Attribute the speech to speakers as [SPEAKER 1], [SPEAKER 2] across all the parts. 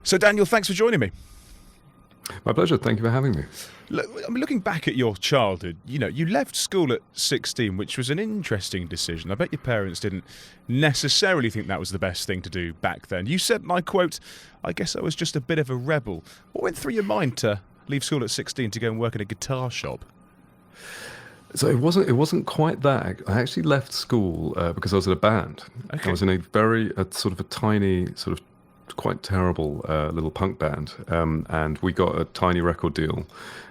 [SPEAKER 1] So Daniel, thanks for joining me.
[SPEAKER 2] My pleasure. Thank you for having me.
[SPEAKER 1] Looking back at your childhood, you left school at 16, which was an interesting decision. I bet your parents didn't necessarily think that was the best thing to do back then. You said, and I quote, "I guess I was just a bit of a rebel." What went through your mind to leave school at 16 to go and work in a guitar shop?
[SPEAKER 2] So it wasn't quite that. I actually left school because I was in a band.
[SPEAKER 1] Okay.
[SPEAKER 2] I was in a sort of a tiny, sort of quite terrible little punk band, and we got a tiny record deal,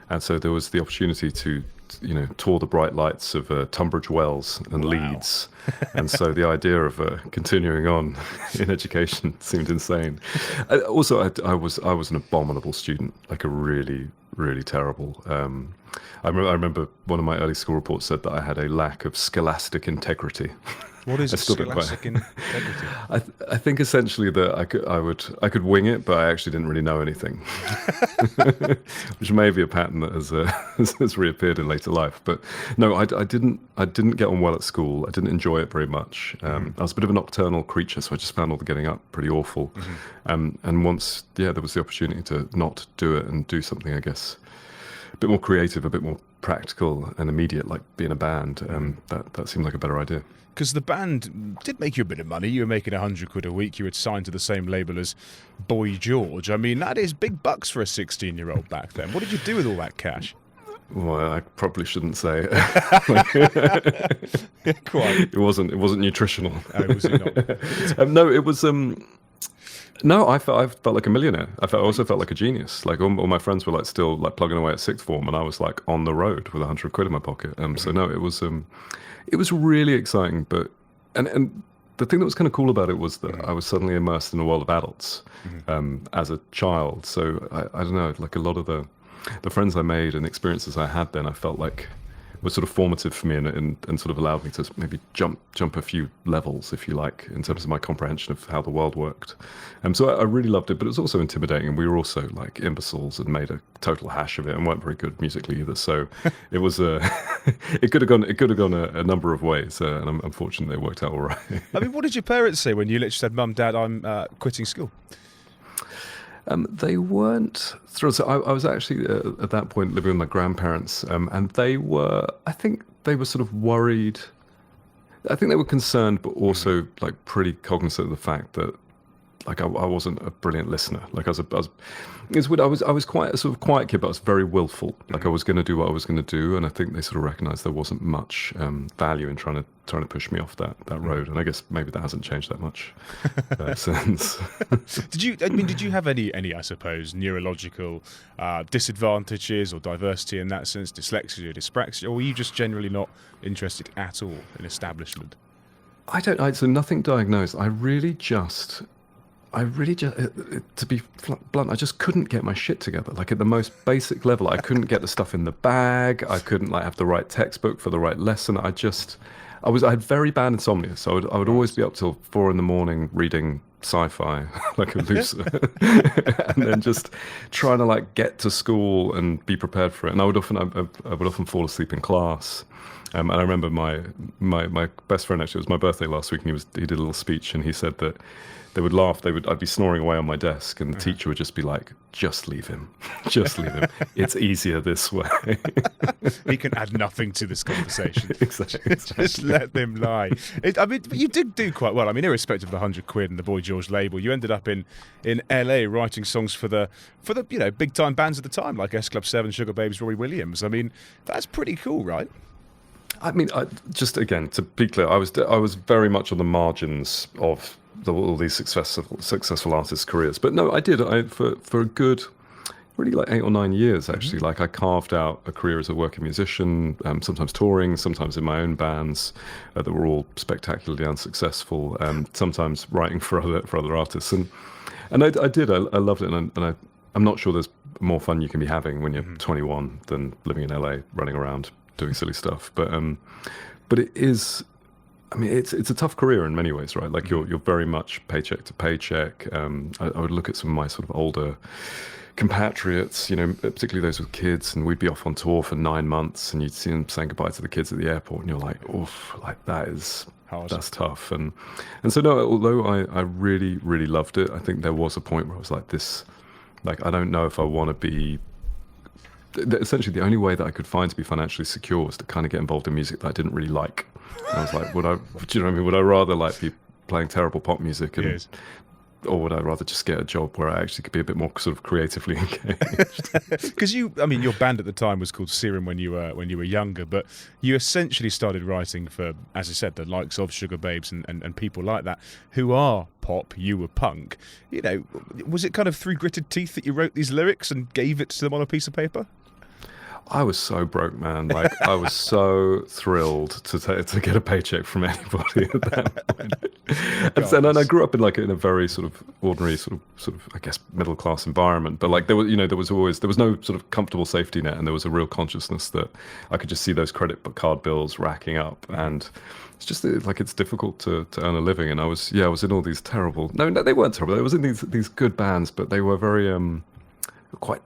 [SPEAKER 2] and so there was the opportunity to tour the bright lights of Tunbridge Wells and Leeds, and so the idea of continuing on in education seemed insane. Also, I was an abominable student, like a really terrible. I remember one of my early school reports said that I had a lack of scholastic integrity.
[SPEAKER 1] What is scholastic integrity?
[SPEAKER 2] I think essentially that I could wing it, but I actually didn't really know anything, which may be a pattern that has reappeared in later life. But no, I didn't get on well at school. I didn't enjoy it very much. I was a bit of a nocturnal creature, so I just found all the getting up pretty awful. And once, there was the opportunity to not do it and do something, I guess, a bit more creative, a bit more practical and immediate, like being a band. That seemed like a better idea.
[SPEAKER 1] Because the band did make you a bit of money. You were making £100 a week. You had signed to the same label as Boy George. I mean, that is big bucks for a 16-year-old back then. What did you do with all that cash?
[SPEAKER 2] Well, I probably shouldn't say it.
[SPEAKER 1] Quite.
[SPEAKER 2] It wasn't nutritional.
[SPEAKER 1] Oh, was it not?
[SPEAKER 2] No, it was. No, I felt like a millionaire. I also felt like a genius. Like all my friends were still plugging away at sixth form, and I was on the road with £100 in my pocket. So no, it was really exciting. But and the thing that was kind of cool about it was that I was suddenly immersed in a world of adults as a child. So I don't know, like a lot of the friends I made and experiences I had then, I felt like was sort of formative for me and sort of allowed me to maybe jump a few levels, if you like, in terms of my comprehension of how the world worked. So I really loved it, but it was also intimidating, and we were also like imbeciles and made a total hash of it and weren't very good musically either. So it was it could have gone a number of ways, and I'm fortunate it worked out all right.
[SPEAKER 1] I mean, what did your parents say when you literally said, "Mum, Dad, I'm quitting school"?
[SPEAKER 2] They weren't thrilled. So I was actually at that point living with my grandparents, and I think they were sort of worried. I think they were concerned, but also pretty cognizant of the fact that I wasn't a brilliant listener. I was quite a sort of quiet kid, but I was very willful. I was going to do what I was going to do, and I think they sort of recognised there wasn't much value in trying to push me off that road. And I guess maybe that hasn't changed that much since.
[SPEAKER 1] Did you have any I suppose neurological disadvantages or diversity in that sense, dyslexia, dyspraxia, or were you just generally not interested at all in establishment?
[SPEAKER 2] So nothing diagnosed. I really just, to be blunt, I just couldn't get my shit together. At the most basic level, I couldn't get the stuff in the bag. I couldn't have the right textbook for the right lesson. I had very bad insomnia, so I would always be up till 4 a.m. reading sci-fi like a loser, and then just trying to get to school and be prepared for it. And I would often fall asleep in class. And I remember my best friend, actually, it was my birthday last week, and he did a little speech, and he said that they would laugh. I'd be snoring away on my desk, and the teacher would just be like, "Just leave him. Just leave him. It's easier this way."
[SPEAKER 1] He can add nothing to this conversation.
[SPEAKER 2] Exactly.
[SPEAKER 1] Just let them lie. But you did do quite well. I mean, irrespective of the £100 and the Boy George label, you ended up in LA writing songs for the big time bands at the time, like S Club 7, Sugababes, Robbie Williams. I mean, that's pretty cool, right?
[SPEAKER 2] I mean, just again to be clear, I was very much on the margins of all these successful artists' careers. But no, I did. For a good, really 8 or 9 years actually. I carved out a career as a working musician, sometimes touring, sometimes in my own bands that were all spectacularly unsuccessful, sometimes writing for other artists. And I did. I loved it, and I'm not sure there's more fun you can be having when you're 21 than living in LA, running around doing silly stuff. But it is. I mean, it's a tough career in many ways, right? You're very much paycheck to paycheck. I would look at some of my sort of older compatriots, particularly those with kids, and we'd be off on tour for 9 months, and you'd see them saying goodbye to the kids at the airport, and you're like, oof, like that's tough. And so no, although I really, really loved it, I think there was a point where I was like, I don't know if I want to be. Essentially, the only way that I could find to be financially secure was to kind of get involved in music that I didn't really like. And I was like, do you know what I mean? Would I rather be playing terrible pop music or would I rather just get a job where I actually could be a bit more sort of creatively engaged?
[SPEAKER 1] Because your band at the time was called Serum when you were younger, but you essentially started writing for, as I said, the likes of Sugababes and people like that who are pop. You were punk. Was it kind of through gritted teeth that you wrote these lyrics and gave it to them on a piece of paper?
[SPEAKER 2] I was so broke, man. I was so thrilled to get a paycheck from anybody at that point. And I grew up in a very sort of ordinary sort of I guess middle class environment. But there was no sort of comfortable safety net, and there was a real consciousness that I could just see those credit card bills racking up, and it's just it's difficult to earn a living. And I was in all these terrible. No, they weren't terrible. I was in these good bands, but they were very quite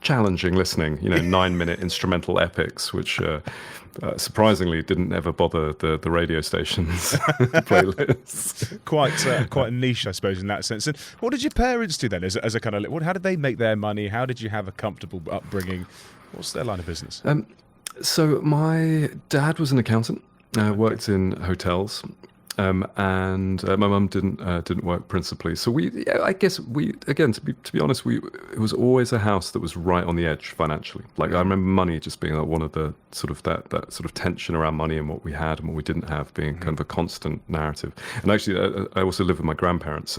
[SPEAKER 2] challenging listening, 9-minute instrumental epics, which surprisingly didn't ever bother the radio stations playlists.
[SPEAKER 1] Quite a niche, I suppose, in that sense. And what did your parents do then as a kind of, how did they make their money? How did you have a comfortable upbringing? What's their line of business?
[SPEAKER 2] So my dad was an accountant, worked in hotels. And my mum didn't work principally, so I guess again, to be honest, it was always a house that was right on the edge financially. I remember money just being one of the sort of that sort of tension around money and what we had and what we didn't have being kind of a constant narrative. And actually, I also lived with my grandparents.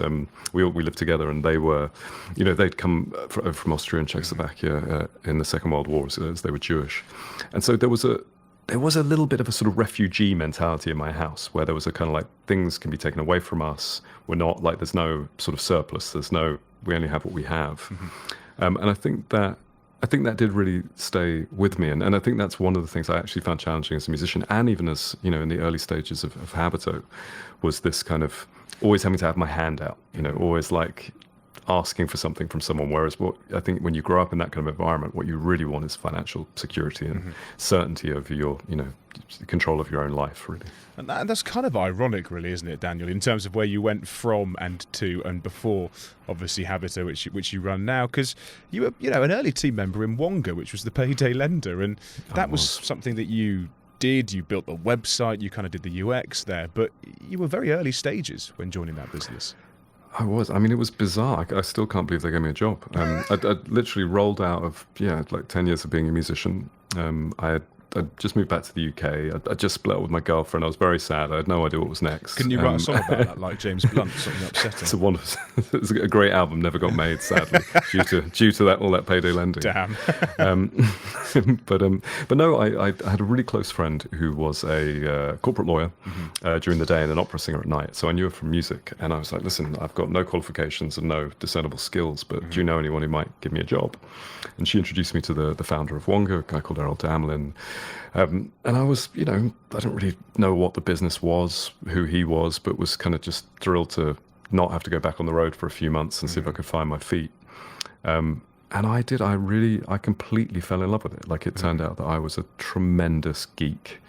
[SPEAKER 2] We lived together, and they were, they'd come from Austria and Czechoslovakia in the Second World War as they were Jewish, and so there was a little bit of a sort of refugee mentality in my house, where there was a kind of things can be taken away from us. We're not there's no sort of surplus. We only have what we have. And I think that did really stay with me. And I think that's one of the things I actually found challenging as a musician, and even as, in the early stages of Habito, was this kind of always having to have my hand out, always asking for something from someone, whereas what I think when you grow up in that kind of environment, what you really want is financial security and certainty over your, control of your own life, really.
[SPEAKER 1] And that's kind of ironic, really, isn't it, Daniel, in terms of where you went from and to and before, obviously, Habito, which you run now, because you were, an early team member in Wonga, which was the payday lender, and that was something that you did. You built the website, you kind of did the UX there, but you were very early stages when joining that business.
[SPEAKER 2] I was. I mean, it was bizarre. I still can't believe they gave me a job. I literally rolled out of 10 years of being a musician. I'd just moved back to the UK. I just split up with my girlfriend. I was very sad. I had no idea what was next.
[SPEAKER 1] Couldn't you write a song about that, like James Blunt, something upsetting?
[SPEAKER 2] It's a great album, never got made, sadly, due to that all that payday lending.
[SPEAKER 1] Damn.
[SPEAKER 2] But no, I had a really close friend who was a corporate lawyer during the day and an opera singer at night. So I knew her from music, and I was like, listen, I've got no qualifications and no discernible skills, but do you know anyone who might give me a job? And she introduced me to the founder of Wonga, a guy called Errol Damlin. And I was, I don't really know what the business was, who he was, but was kind of just thrilled to not have to go back on the road for a few months and see if I could find my feet. And I did. I completely fell in love with it. It turned out that I was a tremendous geek.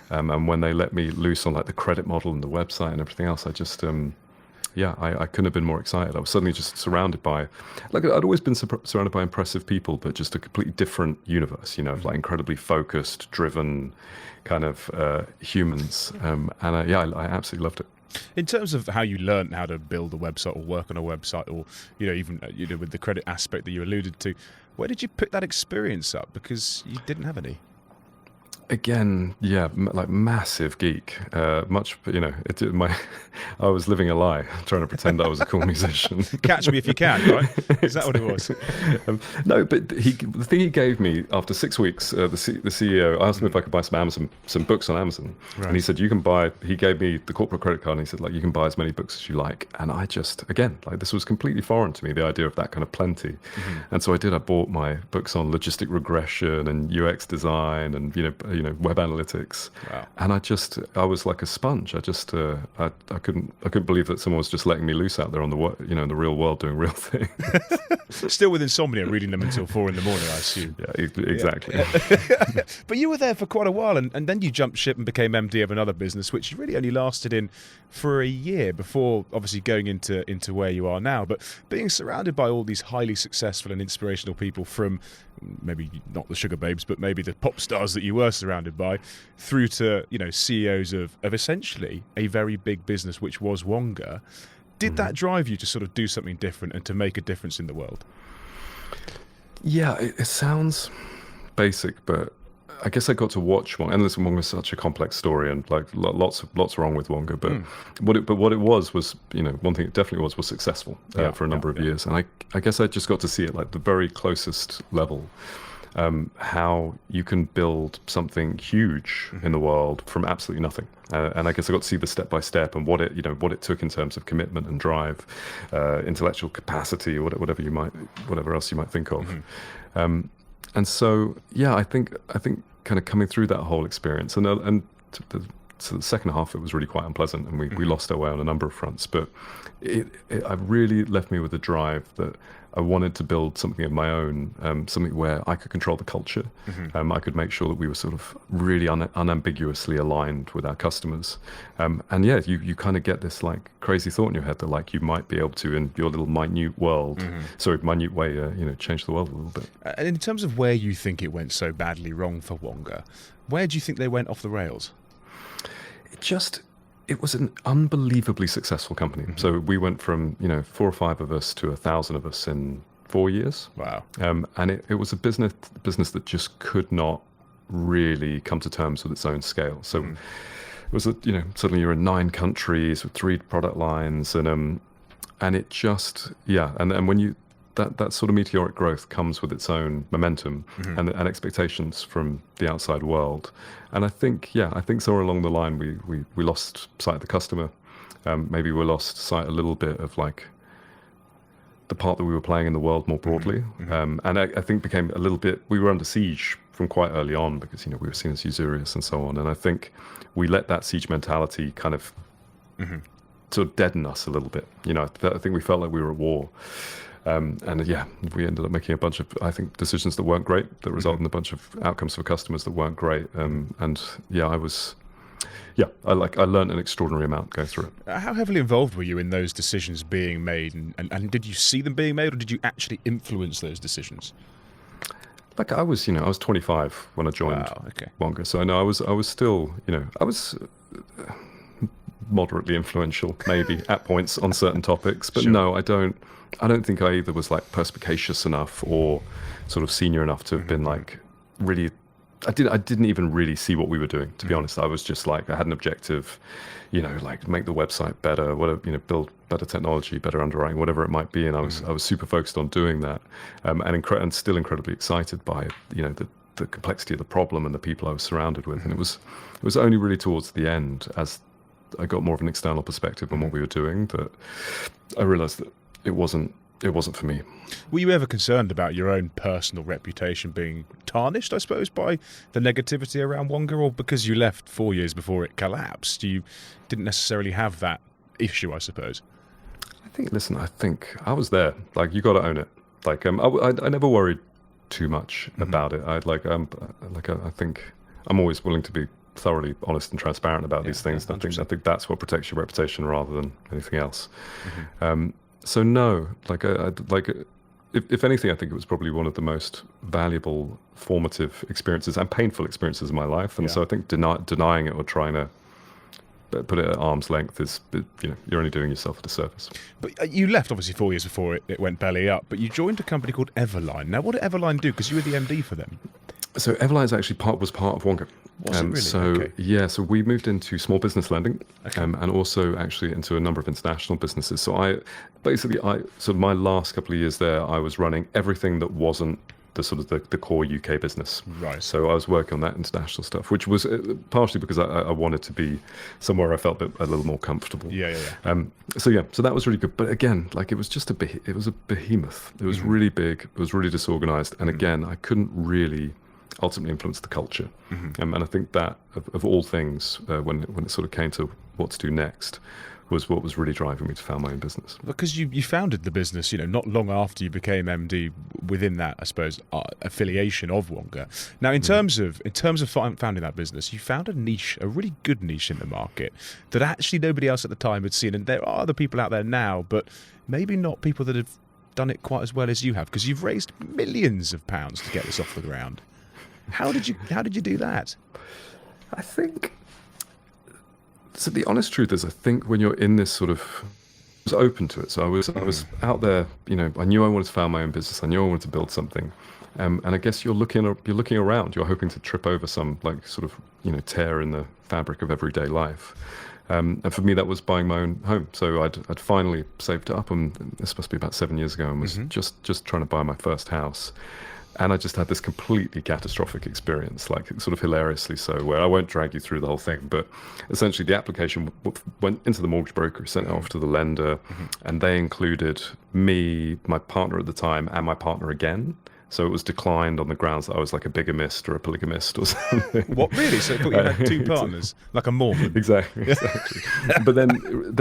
[SPEAKER 2] And when they let me loose on the credit model and the website and everything else, I just, I couldn't have been more excited. I was suddenly just surrounded by, I'd always been surrounded by impressive people, but just a completely different universe, of incredibly focused, driven kind of humans. I absolutely loved it.
[SPEAKER 1] In terms of how you learned how to build a website or work on a website, or even with the credit aspect that you alluded to, where did you pick that experience up? Because you didn't have any.
[SPEAKER 2] Again, massive geek. I was living a lie, trying to pretend I was a cool musician.
[SPEAKER 1] Catch me if you can, right? Is that what it was?
[SPEAKER 2] No, but the thing he gave me after 6 weeks, the CEO, I asked him if I could buy some books on Amazon, right. And he said, he gave me the corporate credit card, and he said, you can buy as many books as you like. And I just, again, this was completely foreign to me, the idea of that kind of plenty. And so I bought my books on logistic regression and UX design and, web analytics.
[SPEAKER 1] Wow.
[SPEAKER 2] And I was like a sponge. I couldn't believe that someone was just letting me loose out there on in the real world doing real things.
[SPEAKER 1] Still with Insomnia, reading them until 4 a.m, I assume.
[SPEAKER 2] Yeah, exactly.
[SPEAKER 1] Yeah. But you were there for quite a while, and then you jumped ship and became MD of another business, which you really only lasted in for a year before obviously going into where you are now. But being surrounded by all these highly successful and inspirational people, from maybe not the Sugababes, but maybe the pop stars that you were surrounded by, through to CEOs of essentially a very big business, which was Wonga. Did that drive you to sort of do something different and to make a difference in the world?
[SPEAKER 2] Yeah, it sounds basic, but I guess I got to watch Wonga. And listen, Wonga is such a complex story, and like lots wrong with Wonga. But what it was one thing it definitely was successful for a number of years. And I guess I just got to see it like the very closest level. How you can build something huge in the world from absolutely nothing, and I guess I got to see the step by step and what it took in terms of commitment and drive, intellectual capacity, or whatever else you might think of, and so I think kind of coming through that whole experience, so the second half, it was really quite unpleasant, and we lost our way on a number of fronts. But it really left me with a drive that I wanted to build something of my own, something where I could control the culture. I could make sure that we were sort of really unambiguously aligned with our customers. And yeah, you kind of get this like crazy thought in your head that like you might be able to, in your little minute world, minute way, change the world a little bit.
[SPEAKER 1] And in terms of where you think it went so badly wrong for Wonga, where do you think they went off the rails?
[SPEAKER 2] It was an unbelievably successful company. So we went from 4 or 5 of us to 1,000 of us in 4 years.
[SPEAKER 1] Wow.
[SPEAKER 2] And it was a business that just could not really come to terms with its own scale. So it was suddenly you're in 9 countries with 3 product lines, and it just and when that sort of meteoric growth comes with its own momentum and expectations from the outside world. And I think somewhere along the line we lost sight of the customer. Maybe we lost sight a little bit of like the part that we were playing in the world more broadly. And I think became a little bit, we were under siege from quite early on because, we were seen as usurious and so on. And I think we let that siege mentality kind of sort of deaden us a little bit. I think we felt like we were at war. And we ended up making a bunch of, I think, decisions that weren't great, that resulted in a bunch of outcomes for customers that weren't great. I learned an extraordinary amount going through it.
[SPEAKER 1] How heavily involved were you in those decisions being made, and did you see them being made, or did you actually influence those decisions?
[SPEAKER 2] Like I was 25 when I joined Wonga, so I know I was still, I was moderately influential, maybe at points on certain topics, but no, I don't think I either was like perspicacious enough or sort of senior enough to have been like really. I didn't even really see what we were doing, to be honest. I was just like, I had an objective, like make the website better, whatever, build better technology, better underwriting, whatever it might be. And I was super focused on doing that, and still incredibly excited by the complexity of the problem and the people I was surrounded with. And it was only really towards the end, as I got more of an external perspective on what we were doing, that I realized that it wasn't for me.
[SPEAKER 1] Were you ever concerned about your own personal reputation being tarnished, I suppose, by the negativity around Wonga, or because you left 4 years before it collapsed, you didn't necessarily have that issue, I suppose?
[SPEAKER 2] I think I was there. Like, you got to own it. Like, I never worried too much about it. I think I'm always willing to be thoroughly honest and transparent about these things. I think that's what protects your reputation rather than anything else. So no, if anything, I think it was probably one of the most valuable, formative experiences and painful experiences of my life. And so I think denying it or trying to put it at arm's length is, you're only doing yourself a disservice.
[SPEAKER 1] But you left obviously 4 years before it went belly up, but you joined a company called Everline. Now, what did Everline do? Because you were the MD for them.
[SPEAKER 2] So Everline is actually was part of Wonga.
[SPEAKER 1] Was it really?
[SPEAKER 2] So we moved into small business lending, and also actually into a number of international businesses. So my last couple of years there, I was running everything that wasn't the core UK business.
[SPEAKER 1] Right.
[SPEAKER 2] So I was working on that international stuff, which was partially because I wanted to be somewhere I felt a little more comfortable. So that was really good. But again, like it was a behemoth. It was really big. It was really disorganized. And again, I couldn't really ultimately influenced the culture. And I think that of all things, when it sort of came to what to do next, was what was really driving me to found my own business.
[SPEAKER 1] Because you founded the business, not long after you became MD. Within that, I suppose, affiliation of Wonga. Now, in terms of founding that business, you found a niche, a really good niche in the market that actually nobody else at the time had seen. And there are other people out there now, but maybe not people that have done it quite as well as you have, because you've raised millions of pounds to get this off the ground. How did you do that?
[SPEAKER 2] I think. So the honest truth is, I think when you're in this sort of, I was open to it. So I was out there. I knew I wanted to found my own business. I knew I wanted to build something, and I guess you're looking around. You're hoping to trip over some sort of tear in the fabric of everyday life. And for me, that was buying my own home. So I'd finally saved it up, and this must be about 7 years ago, and was just trying to buy my first house. And I just had this completely catastrophic experience, like sort of hilariously so, where I won't drag you through the whole thing, but essentially the application went into the mortgage broker, sent it off to the lender, and they included me, my partner at the time, and my partner again. So it was declined on the grounds that I was like a bigamist or a polygamist or something.
[SPEAKER 1] What, really? So you had two partners, like a Mormon?
[SPEAKER 2] Exactly. But then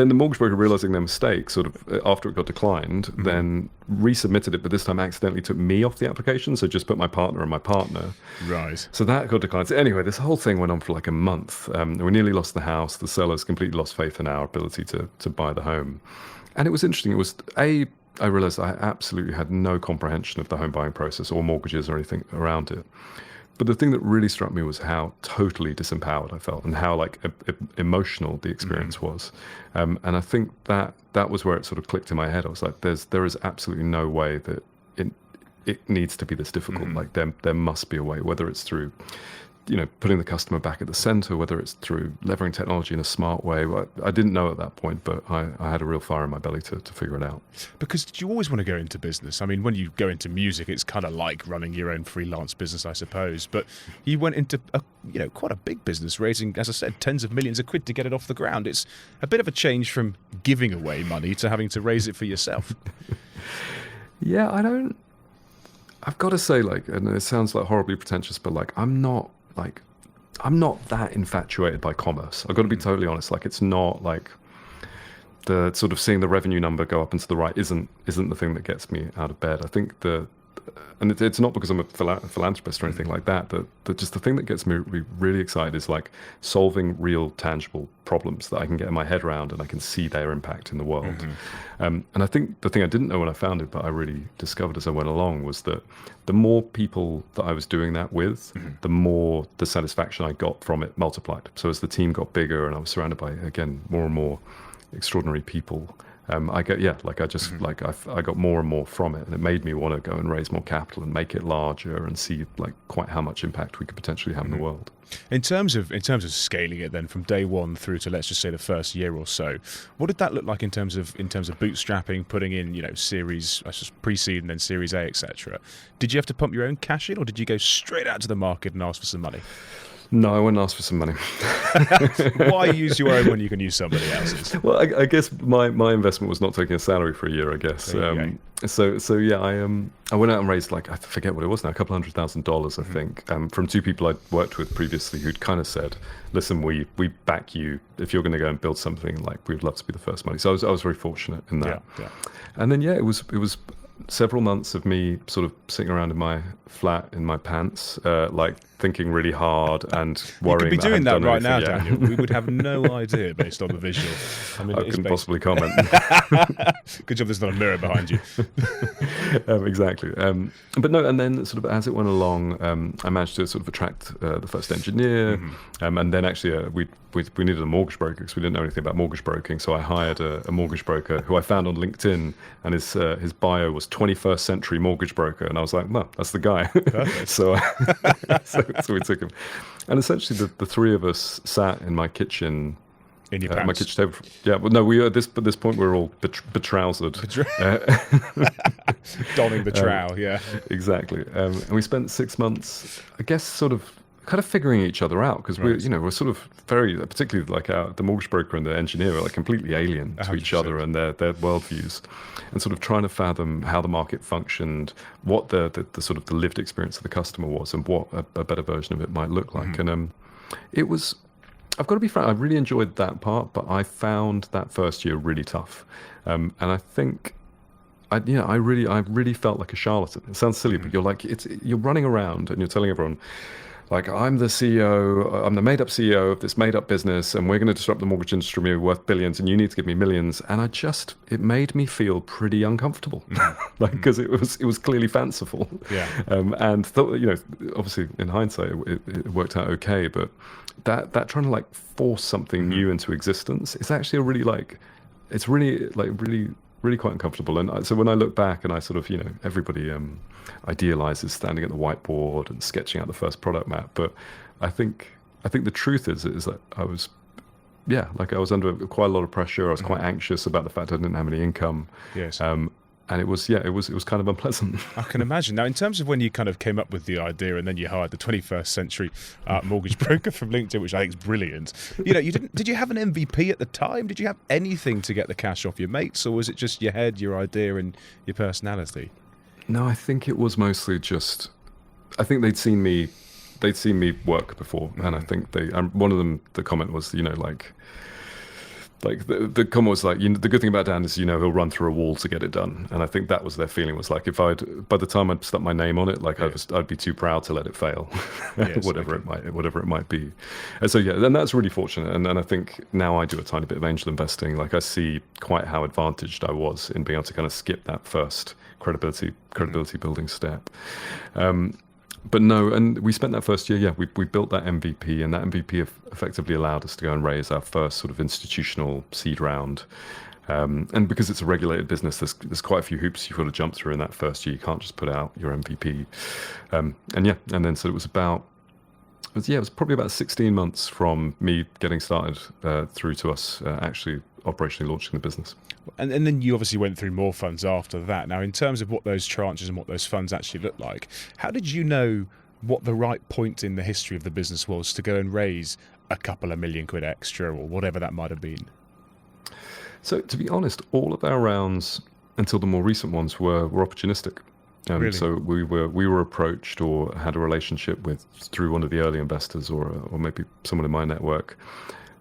[SPEAKER 2] the mortgage broker, realizing their mistake, sort of after it got declined, then resubmitted it, but this time accidentally took me off the application, so just put my partner and my partner.
[SPEAKER 1] Right.
[SPEAKER 2] So that got declined. So anyway, this whole thing went on for like a month. We nearly lost the house. The sellers completely lost faith in our ability to buy the home. And it was interesting. It was I realized I absolutely had no comprehension of the home buying process or mortgages or anything around it. But the thing that really struck me was how totally disempowered I felt and how emotional the experience was. And I think that was where it sort of clicked in my head. I was like, there is absolutely no way that it needs to be this difficult. Like there must be a way, whether it's through putting the customer back at the center, whether it's through leveraging technology in a smart way. I didn't know at that point, but I had a real fire in my belly to figure it out. Because
[SPEAKER 1] did you always want to go into business? I mean, when you go into music, it's kind of like running your own freelance business, I suppose. But you went into quite a big business, raising, as I said, tens of millions of quid to get it off the ground. It's a bit of a change from giving away money to having to raise it for yourself.
[SPEAKER 2] Yeah, I've got to say, and it sounds like horribly pretentious, but I'm not that infatuated by commerce. I've got to be totally honest. It's not like the sort of seeing the revenue number go up and to the right isn't the thing that gets me out of bed. I think and it's not because I'm a philanthropist or anything like that. Just the thing that gets me really excited is solving real tangible problems that I can get in my head around and I can see their impact in the world. And I think the thing I didn't know when I found it, but I really discovered as I went along, was that the more people that I was doing that with, the more the satisfaction I got from it multiplied. So as the team got bigger and I was surrounded by, again, more and more extraordinary people, I got more and more from it, and it made me want to go and raise more capital and make it larger and see quite how much impact we could potentially have in the world.
[SPEAKER 1] In terms of scaling it, then from day one through to, let's just say, the first year or so, what did that look like in terms of bootstrapping, putting in series Preseed and then Series A, etc.? Did you have to pump your own cash in, or did you go straight out to the market and ask for some money?
[SPEAKER 2] No, I wouldn't ask for some money.
[SPEAKER 1] Why use your own when you can use somebody else's?
[SPEAKER 2] Well, I guess my investment was not taking a salary for a year, I guess. So yeah, I went out and raised I forget what it was now, $200,000, I think, from two people I'd worked with previously who'd kind of said, listen, we back you if you're going to go and build something. We'd love to be the first money. So I was very fortunate in that. Yeah. And then it was several months of me sort of sitting around in my flat in my pants, thinking really hard and worrying.
[SPEAKER 1] You could be doing that right now, Daniel. We would have no idea based on the visual.
[SPEAKER 2] I couldn't possibly comment.
[SPEAKER 1] Good job there's not a mirror behind you.
[SPEAKER 2] Exactly. But no, and then sort of as it went along, I managed to sort of attract the first engineer, and then actually we needed a mortgage broker because we didn't know anything about mortgage broking. So I hired a mortgage broker who I found on LinkedIn, and his bio was 21st century mortgage broker, and I was like, well, that's the guy. so we took him, and essentially the three of us sat in my kitchen.
[SPEAKER 1] In your pants?
[SPEAKER 2] My kitchen table. Yeah, well, no, we at this point we were all betrousered.
[SPEAKER 1] Donning the trow, yeah.
[SPEAKER 2] Exactly. And we spent 6 months, I guess, sort of kind of figuring each other out, because
[SPEAKER 1] Right.
[SPEAKER 2] we're sort of very, particularly like the mortgage broker and the engineer are like completely alien to each
[SPEAKER 1] 100%.
[SPEAKER 2] other and their worldviews, and sort of trying to fathom how the market functioned, what the sort of the lived experience of the customer was, and what a better version of it might look like. And it was, I've got to be frank, I really enjoyed that part, but I found that first year really tough. And I think I really felt like a charlatan. It sounds silly, but you're running around and you're telling everyone, like, I'm the CEO, I'm the made-up CEO of this made-up business, and we're going to disrupt the mortgage industry. We're worth billions, and you need to give me millions. And it made me feel pretty uncomfortable, because it was clearly fanciful.
[SPEAKER 1] Yeah.
[SPEAKER 2] And obviously in hindsight, it worked out okay. But that trying to like force something new into existence is actually really quite uncomfortable. And so when I look back and I sort of, everybody idealizes standing at the whiteboard and sketching out the first product map. But I think the truth is that I was under quite a lot of pressure. I was quite anxious about the fact I didn't have any income.
[SPEAKER 1] Yes.
[SPEAKER 2] And it was kind of unpleasant.
[SPEAKER 1] I can imagine. Now, in terms of when you kind of came up with the idea and then you hired the 21st century mortgage broker from LinkedIn, which I think is brilliant. Did you have an MVP at the time? Did you have anything to get the cash off your mates, or was it just your head, your idea, and your personality?
[SPEAKER 2] No, I think it was mostly just, I think they'd seen me work before, and I think one of them, the comment was, like the comment was like, the good thing about Dan is, he'll run through a wall to get it done. And I think that was their feeling, was like, by the time I'd stuck my name on it, like I'd be too proud to let it fail, whatever it might be. And so, and that's really fortunate. And I think now I do a tiny bit of angel investing. Like, I see quite how advantaged I was in being able to kind of skip that first credibility building step. But no, and we spent that first year, we built that MVP, and that MVP effectively allowed us to go and raise our first sort of institutional seed round. And because it's a regulated business, there's quite a few hoops you've got to jump through in that first year. You can't just put out your MVP. And then so it was probably about 16 months from me getting started through to us actually operationally launching the business.
[SPEAKER 1] And then you obviously went through more funds after that. Now, in terms of what those tranches and what those funds actually look like, how did you know what the right point in the history of the business was to go and raise a couple of million quid extra, or whatever that might have been?
[SPEAKER 2] So, to be honest, all of our rounds until the more recent ones were opportunistic.
[SPEAKER 1] Really?
[SPEAKER 2] So we were approached or had a relationship through one of the early investors, or maybe someone in my network,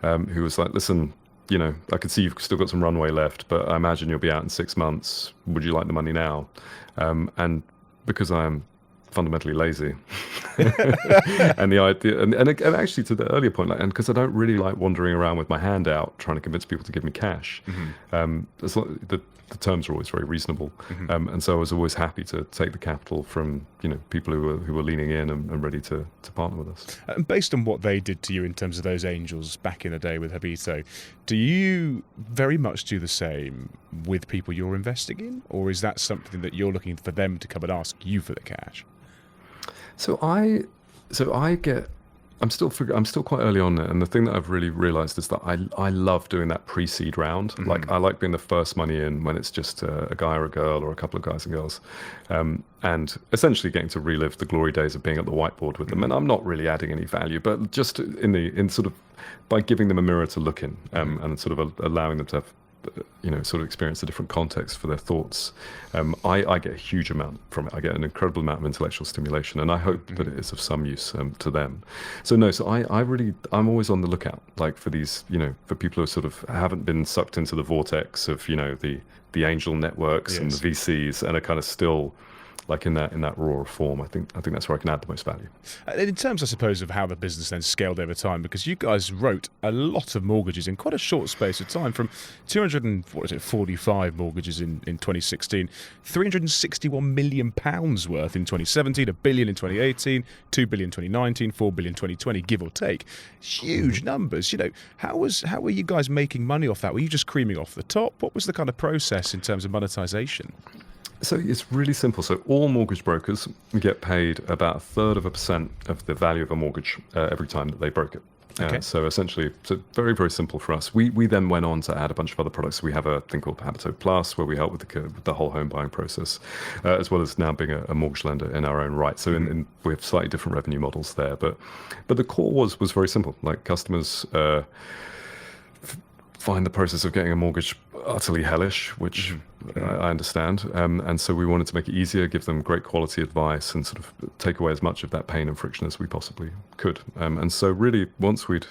[SPEAKER 2] who was like, listen, I could see you've still got some runway left, but I imagine you'll be out in 6 months. Would you like the money now? And because I am fundamentally lazy, and the idea, and actually to the earlier point, and because I don't really like wandering around with my hand out trying to convince people to give me cash, the terms are always very reasonable, and so I was always happy to take the capital from people who were leaning in and ready to partner with us.
[SPEAKER 1] And based on what they did to you in terms of those angels back in the day with Habito, do you very much do the same with people you're investing in, or is that something that you're looking for them to come and ask you for the cash?
[SPEAKER 2] I'm still quite early on there, and the thing that I've really realized is that I love doing that pre-seed round. Like, I like being the first money in when it's just a guy or a girl or a couple of guys and girls, and essentially getting to relive the glory days of being at the whiteboard with them. And I'm not really adding any value, but just in sort of by giving them a mirror to look in, and sort of allowing them to have sort of experience a different context for their thoughts. I get a huge amount from it. I get an incredible amount of intellectual stimulation, and I hope that it is of some use to them. So I'm always on the lookout, like, for these, for people who sort of haven't been sucked into the vortex of, the angel networks and the VCs, and are kind of still like in that raw form. I think that's where I can add the most value.
[SPEAKER 1] In terms, I suppose, of how the business then scaled over time, because you guys wrote a lot of mortgages in quite a short space of time, from 245 mortgages in 2016, 361 million pounds worth in 2017, £1 billion in 2018, 2 billion 2019, 4 billion 2020, give or take. Huge numbers. How were you guys making money off that? Were you just creaming off the top? What was the kind of process in terms of monetization?
[SPEAKER 2] So it's really simple. So all mortgage brokers get paid about 1/3% of the value of a mortgage every time that they broke it. Okay. So essentially, so very, very simple for us. We then went on to add a bunch of other products. We have a thing called Habito Plus, where we help with the whole home buying process, as well as now being a mortgage lender in our own right. So we have slightly different revenue models there. But the core was very simple. Like customers find the process of getting a mortgage utterly hellish, which I understand. And so we wanted to make it easier, give them great quality advice, and sort of take away as much of that pain and friction as we possibly could. And so really, once we'd,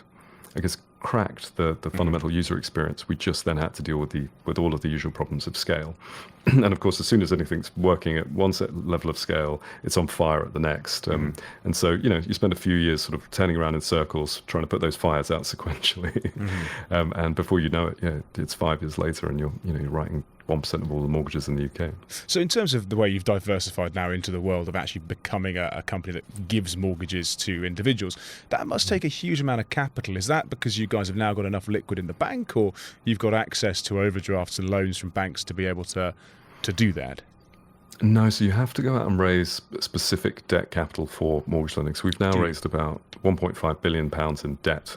[SPEAKER 2] I guess, cracked the fundamental user experience, we just then had to deal with all of the usual problems of scale. And of course, as soon as anything's working at one level of scale, it's on fire at the next. And so, you spend a few years sort of turning around in circles, trying to put those fires out sequentially. And before you know it, it's 5 years later, and you're writing 1% of all the mortgages in the UK.
[SPEAKER 1] So in terms of the way you've diversified now into the world of actually becoming a company that gives mortgages to individuals, that must take a huge amount of capital. Is that because you guys have now got enough liquid in the bank, or you've got access to overdrafts and loans from banks to be able to do that?
[SPEAKER 2] No, so you have to go out and raise specific debt capital for mortgage lending. So we've now raised about £1.5 billion in debt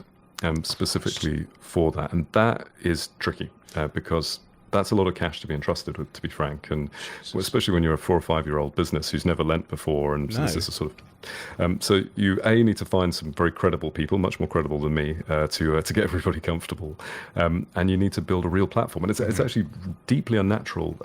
[SPEAKER 2] specifically for that. And that is tricky because that's a lot of cash to be entrusted with, to be frank, and especially when you're a 4 or 5 year old business who's never lent before, and this is a sort of. So you need to find some very credible people, much more credible than me, to get everybody comfortable, and you need to build a real platform. And it's actually deeply unnatural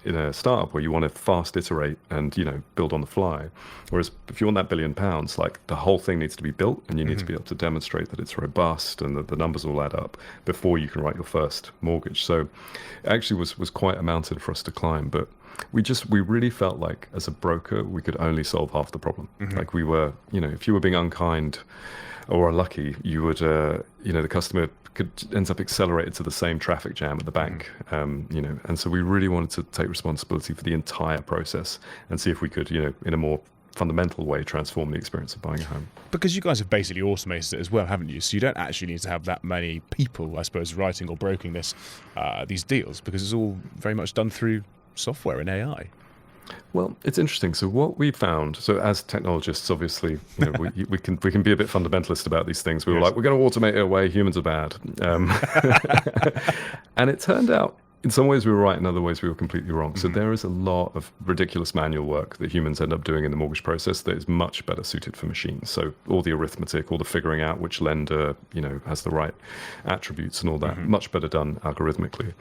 [SPEAKER 2] in a startup where you want to fast iterate and build on the fly. Whereas if you want that £1 billion, like the whole thing needs to be built, and you need to be able to demonstrate that it's robust and that the numbers all add up before you can write your first mortgage. So it actually was quite a mountain for us to climb, but we really felt like as a broker we could only solve half the problem. Like we were, if you were being unkind or unlucky, you would, the customer ends up accelerated to the same traffic jam at the bank, and so we really wanted to take responsibility for the entire process and see if we could, in a more fundamental way, transform the experience of buying a home. Because
[SPEAKER 1] you guys have basically automated it as well, haven't you? So you don't actually need to have that many people, I suppose, writing or brokering these deals, because it's all very much done through software and AI.
[SPEAKER 2] Well, it's interesting. So what we found, so as technologists, obviously, we can be a bit fundamentalist about these things. We were like, we're going to automate it away. Humans are bad. And it turned out, in some ways we were right, in other ways we were completely wrong. So there is a lot of ridiculous manual work that humans end up doing in the mortgage process that is much better suited for machines. So all the arithmetic, all the figuring out which lender, has the right attributes and all that, much better done algorithmically.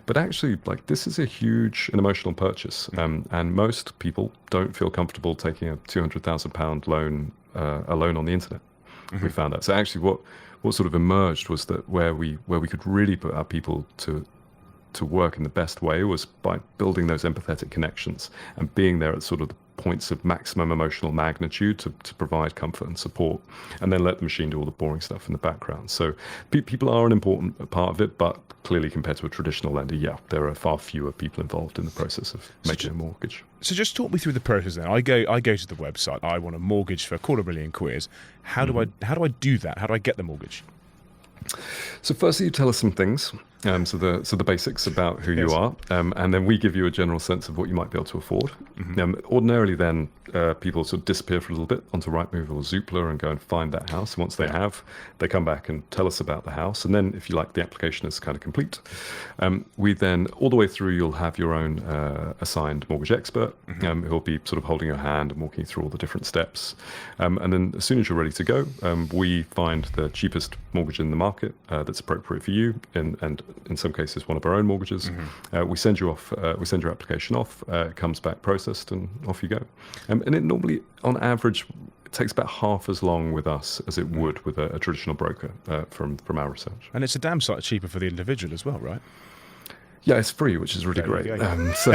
[SPEAKER 2] But actually, like, this is a huge and emotional purchase. And most people don't feel comfortable taking a £200,000 loan, a loan on the internet. We found out. So actually what sort of emerged was that where we could really put our people to work in the best way was by building those empathetic connections and being there at sort of the points of maximum emotional magnitude to provide comfort and support, and then let the machine do all the boring stuff in the background. So people are an important part of it, but clearly compared to a traditional lender, there are far fewer people involved in the process of making a mortgage. So
[SPEAKER 1] just talk me through the process then. I go to the website, I want a mortgage for £250,000. How do I do that? How do I get the mortgage?
[SPEAKER 2] So firstly, you tell us some things, so the basics about who you are, and then we give you a general sense of what you might be able to afford. Ordinarily then, people sort of disappear for a little bit onto Rightmove or Zoopla and go and find that house. And once they have, they come back and tell us about the house. And then if you like, the application is kind of complete. We then, all the way through, you'll have your own assigned mortgage expert who'll be sort of holding your hand and walking you through all the different steps. And then as soon as you're ready to go, we find the cheapest mortgage in the market that's appropriate for you, and in some cases one of our own mortgages. We send you off. We send your application off. It comes back processed, and off you go. And it normally, on average, it takes about half as long with us as it would with a traditional broker from our research.
[SPEAKER 1] And it's a damn sight cheaper for the individual as well, right?
[SPEAKER 2] Yeah, it's free, which is really great. So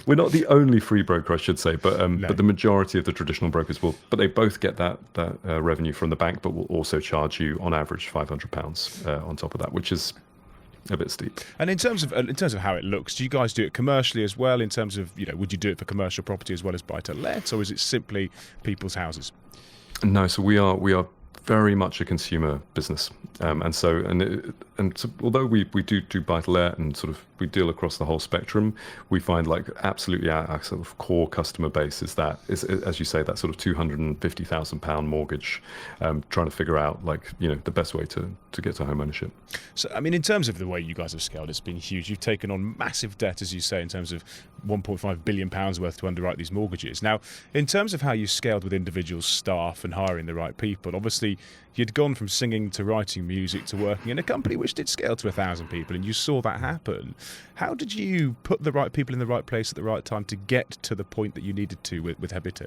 [SPEAKER 2] we're not the only free broker, I should say, but the majority of the traditional brokers will. But they both get that revenue from the bank, but will also charge you on average £500 on top of that, which is a bit steep.
[SPEAKER 1] And in terms of how it looks, do you guys do it commercially as well? In terms of would you do it for commercial property as well as buy to let, or is it simply people's houses?
[SPEAKER 2] No, so we are very much a consumer business, and and so although we do buy-to-let and sort of we deal across the whole spectrum, we find like absolutely our sort of core customer base is as you say, that sort of £250,000 mortgage, trying to figure out like, you know, the best way to get to home ownership.
[SPEAKER 1] So, I mean, in terms of the way you guys have scaled, it's been huge. You've taken on massive debt, as you say, in terms of £1.5 billion worth to underwrite these mortgages. Now, in terms of how you scaled with individual staff and hiring the right people, obviously you'd gone from singing to writing music to working in a company which did scale to 1,000 people, and you saw that happen. How did you put the right people in the right place at the right time to get to the point that you needed to with Habito?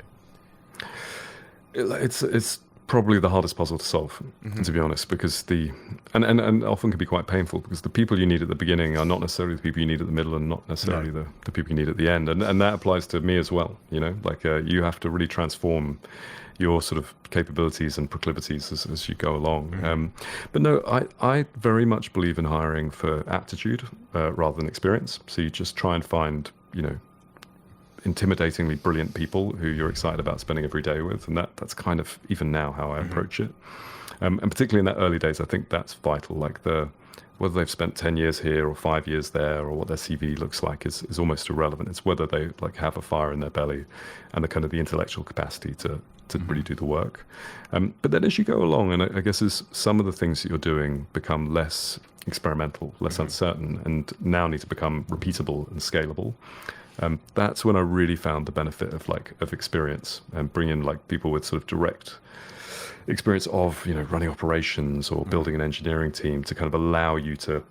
[SPEAKER 2] It's probably the hardest puzzle to solve, to be honest, because and often can be quite painful, because the people you need at the beginning are not necessarily the people you need at the middle, and not necessarily the people you need at the end, and that applies to me as well. You know, like you have to really transform your sort of capabilities and proclivities as you go along. But no, I very much believe in hiring for aptitude rather than experience. So you just try and find, you know, intimidatingly brilliant people who you're excited about spending every day with, and that's kind of even now how I approach it. And particularly in that early days, I think that's vital. Like whether they've spent 10 years here or 5 years there, or what their CV looks like is almost irrelevant. It's whether they like have a fire in their belly and the kind of the intellectual capacity to really do the work. But then as you go along, and I guess as some of the things that you're doing become less experimental, less uncertain, and now need to become repeatable and scalable, that's when I really found the benefit of experience, and bring in like people with sort of direct experience of, you know, running operations or building an engineering team to kind of allow you to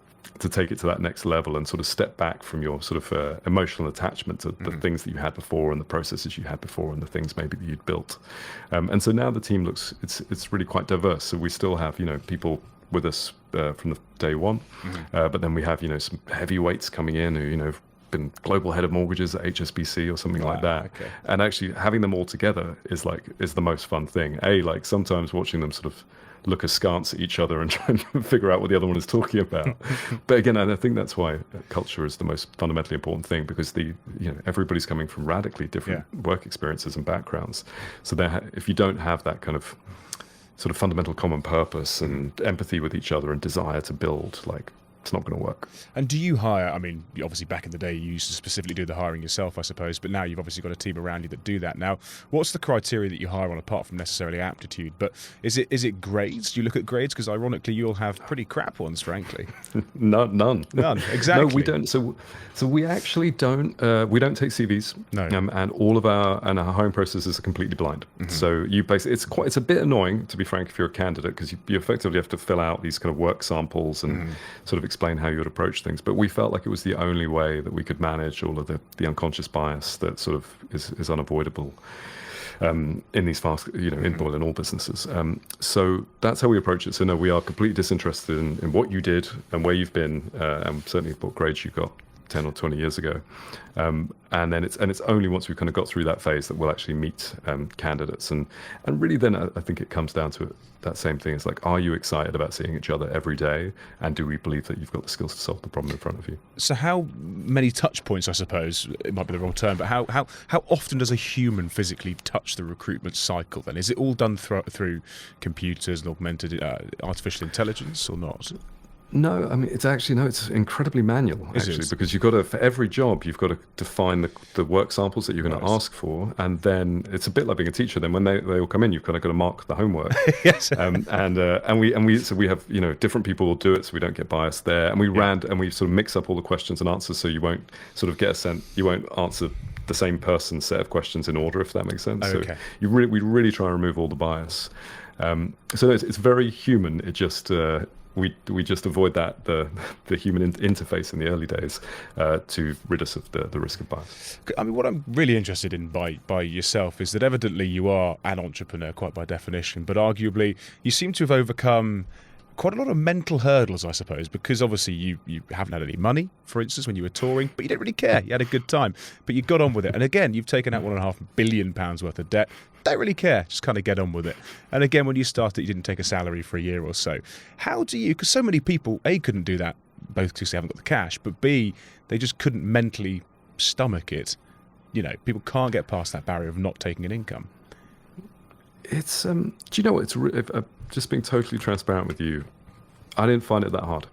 [SPEAKER 2] take it to that next level and sort of step back from your sort of emotional attachment to the things that you had before and the processes you had before and the things maybe that you'd built. And so now the team it's really quite diverse. So we still have, you know, people with us from the day one, but then we have, you know, some heavyweights coming in who, you know, been global head of mortgages at HSBC or something like that. Okay. And actually having them all together is the most fun thing. Like sometimes watching them sort of look askance at each other and trying to figure out what the other one is talking about. But again, I think that's why culture is the most fundamentally important thing, because everybody's coming from radically different work experiences and backgrounds. So if you don't have that kind of sort of fundamental common purpose and empathy with each other and desire to build, like, it's not going to work.
[SPEAKER 1] And do you hire, I mean, obviously back in the day you used to specifically do the hiring yourself, I suppose, but now you've obviously got a team around you that do that. Now, what's the criteria that you hire on, apart from necessarily aptitude? But is it grades? Do you look at grades? Because ironically, you'll have pretty crap ones, frankly.
[SPEAKER 2] None.
[SPEAKER 1] None, exactly.
[SPEAKER 2] No, we don't. So we actually don't. We don't take CVs.
[SPEAKER 1] No.
[SPEAKER 2] And all of our hiring processes are completely blind. So you basically, it's a bit annoying, to be frank, if you're a candidate, because you effectively have to fill out these kind of work samples and sort of explain how you would approach things. But we felt like it was the only way that we could manage all of the unconscious bias that sort of is unavoidable in these fast, in all businesses. So that's how we approach it. So no, we are completely disinterested in what you did and where you've been, and certainly what grades you got 10 or 20 years ago. And then it's only once we've kind of got through that phase that we'll actually meet candidates. And really then I think it comes down to that same thing. It's like, are you excited about seeing each other every day? And do we believe that you've got the skills to solve the problem in front of you? So
[SPEAKER 1] how many touch points, I suppose, it might be the wrong term, but how often does a human physically touch the recruitment cycle then? Is it all done through computers and augmented artificial intelligence or not?
[SPEAKER 2] No, I mean, it's incredibly manual, actually, because you've got to, for every job, you've got to define the work samples that you're going to ask for. And then it's a bit like being a teacher. Then when they all come in, you've kind of got to mark the homework.
[SPEAKER 1] Yes.
[SPEAKER 2] So we have, different people will do it, so we don't get biased there. And we sort of mix up all the questions and answers, so you won't sort of you won't answer the same person's set of questions in order, if that makes sense.
[SPEAKER 1] Okay.
[SPEAKER 2] So we really try and remove all the bias. So it's very human. It just, we just avoid the human interface in the early days to rid us of the risk of bias.
[SPEAKER 1] I mean, what I'm really interested in by yourself is that evidently you are an entrepreneur, quite by definition, but arguably you seem to have overcome quite a lot of mental hurdles, I suppose, because obviously you haven't had any money, for instance, when you were touring, but you didn't really care. You had a good time, but you got on with it. And again, you've taken out £1.5 billion worth of debt. Don't really care, just kind of get on with it. And again, when you started, you didn't take a salary for a year or so. How do you, because so many people, A, couldn't do that, both because they haven't got the cash, but B, they just couldn't mentally stomach it. People can't get past that barrier of not taking an income.
[SPEAKER 2] It's, do you know what, just being totally transparent with you, I didn't find it that hard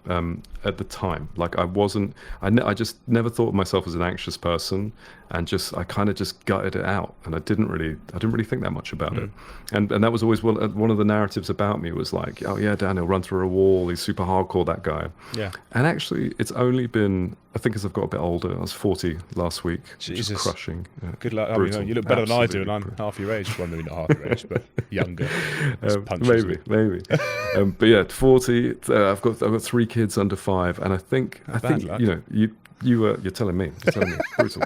[SPEAKER 2] at the time. Like I just never thought of myself as an anxious person, and I kind of just gutted it out, and I didn't really think that much about it. And that was always one of the narratives about me was like, oh yeah, Dan, he'll run through a wall. He's super hardcore, that guy.
[SPEAKER 1] Yeah.
[SPEAKER 2] And actually, it's only been, I think as I've got a bit older, I was 40 last week,
[SPEAKER 1] Jesus.
[SPEAKER 2] which is crushing.
[SPEAKER 1] Good luck.
[SPEAKER 2] Brutal.
[SPEAKER 1] I mean, you look better than I do, and I'm
[SPEAKER 2] Absolutely
[SPEAKER 1] half your age. Well, maybe not half your age, but younger.
[SPEAKER 2] Maybe. But yeah, 40. I've got 3 kids under 5, and I think
[SPEAKER 1] luck.
[SPEAKER 2] you know you're telling me brutal.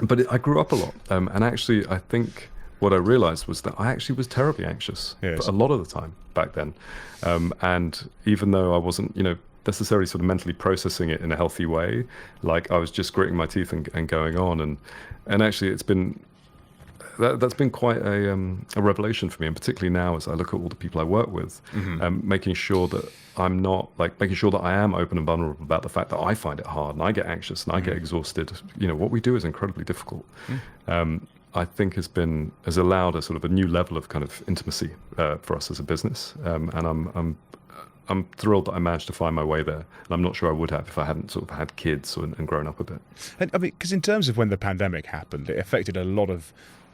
[SPEAKER 2] But I grew up a lot, and actually I think what I realized was that I actually was terribly anxious
[SPEAKER 1] Yes.
[SPEAKER 2] for a lot of the time back then, and even though I wasn't necessarily sort of mentally processing it in a healthy way, like I was just gritting my teeth and going on, and actually it's been that's been quite a revelation for me, and particularly now as I look at all the people I work with, making sure that making sure that I am open and vulnerable about the fact that I find it hard and I get anxious and I get exhausted. What we do is incredibly difficult. I think has allowed a sort of a new level of kind of intimacy for us as a business, and I'm thrilled that I managed to find my way there, and I'm not sure I would have if I hadn't sort of had kids and grown up a bit.
[SPEAKER 1] And I mean, because in terms of when the pandemic happened, it affected a lot of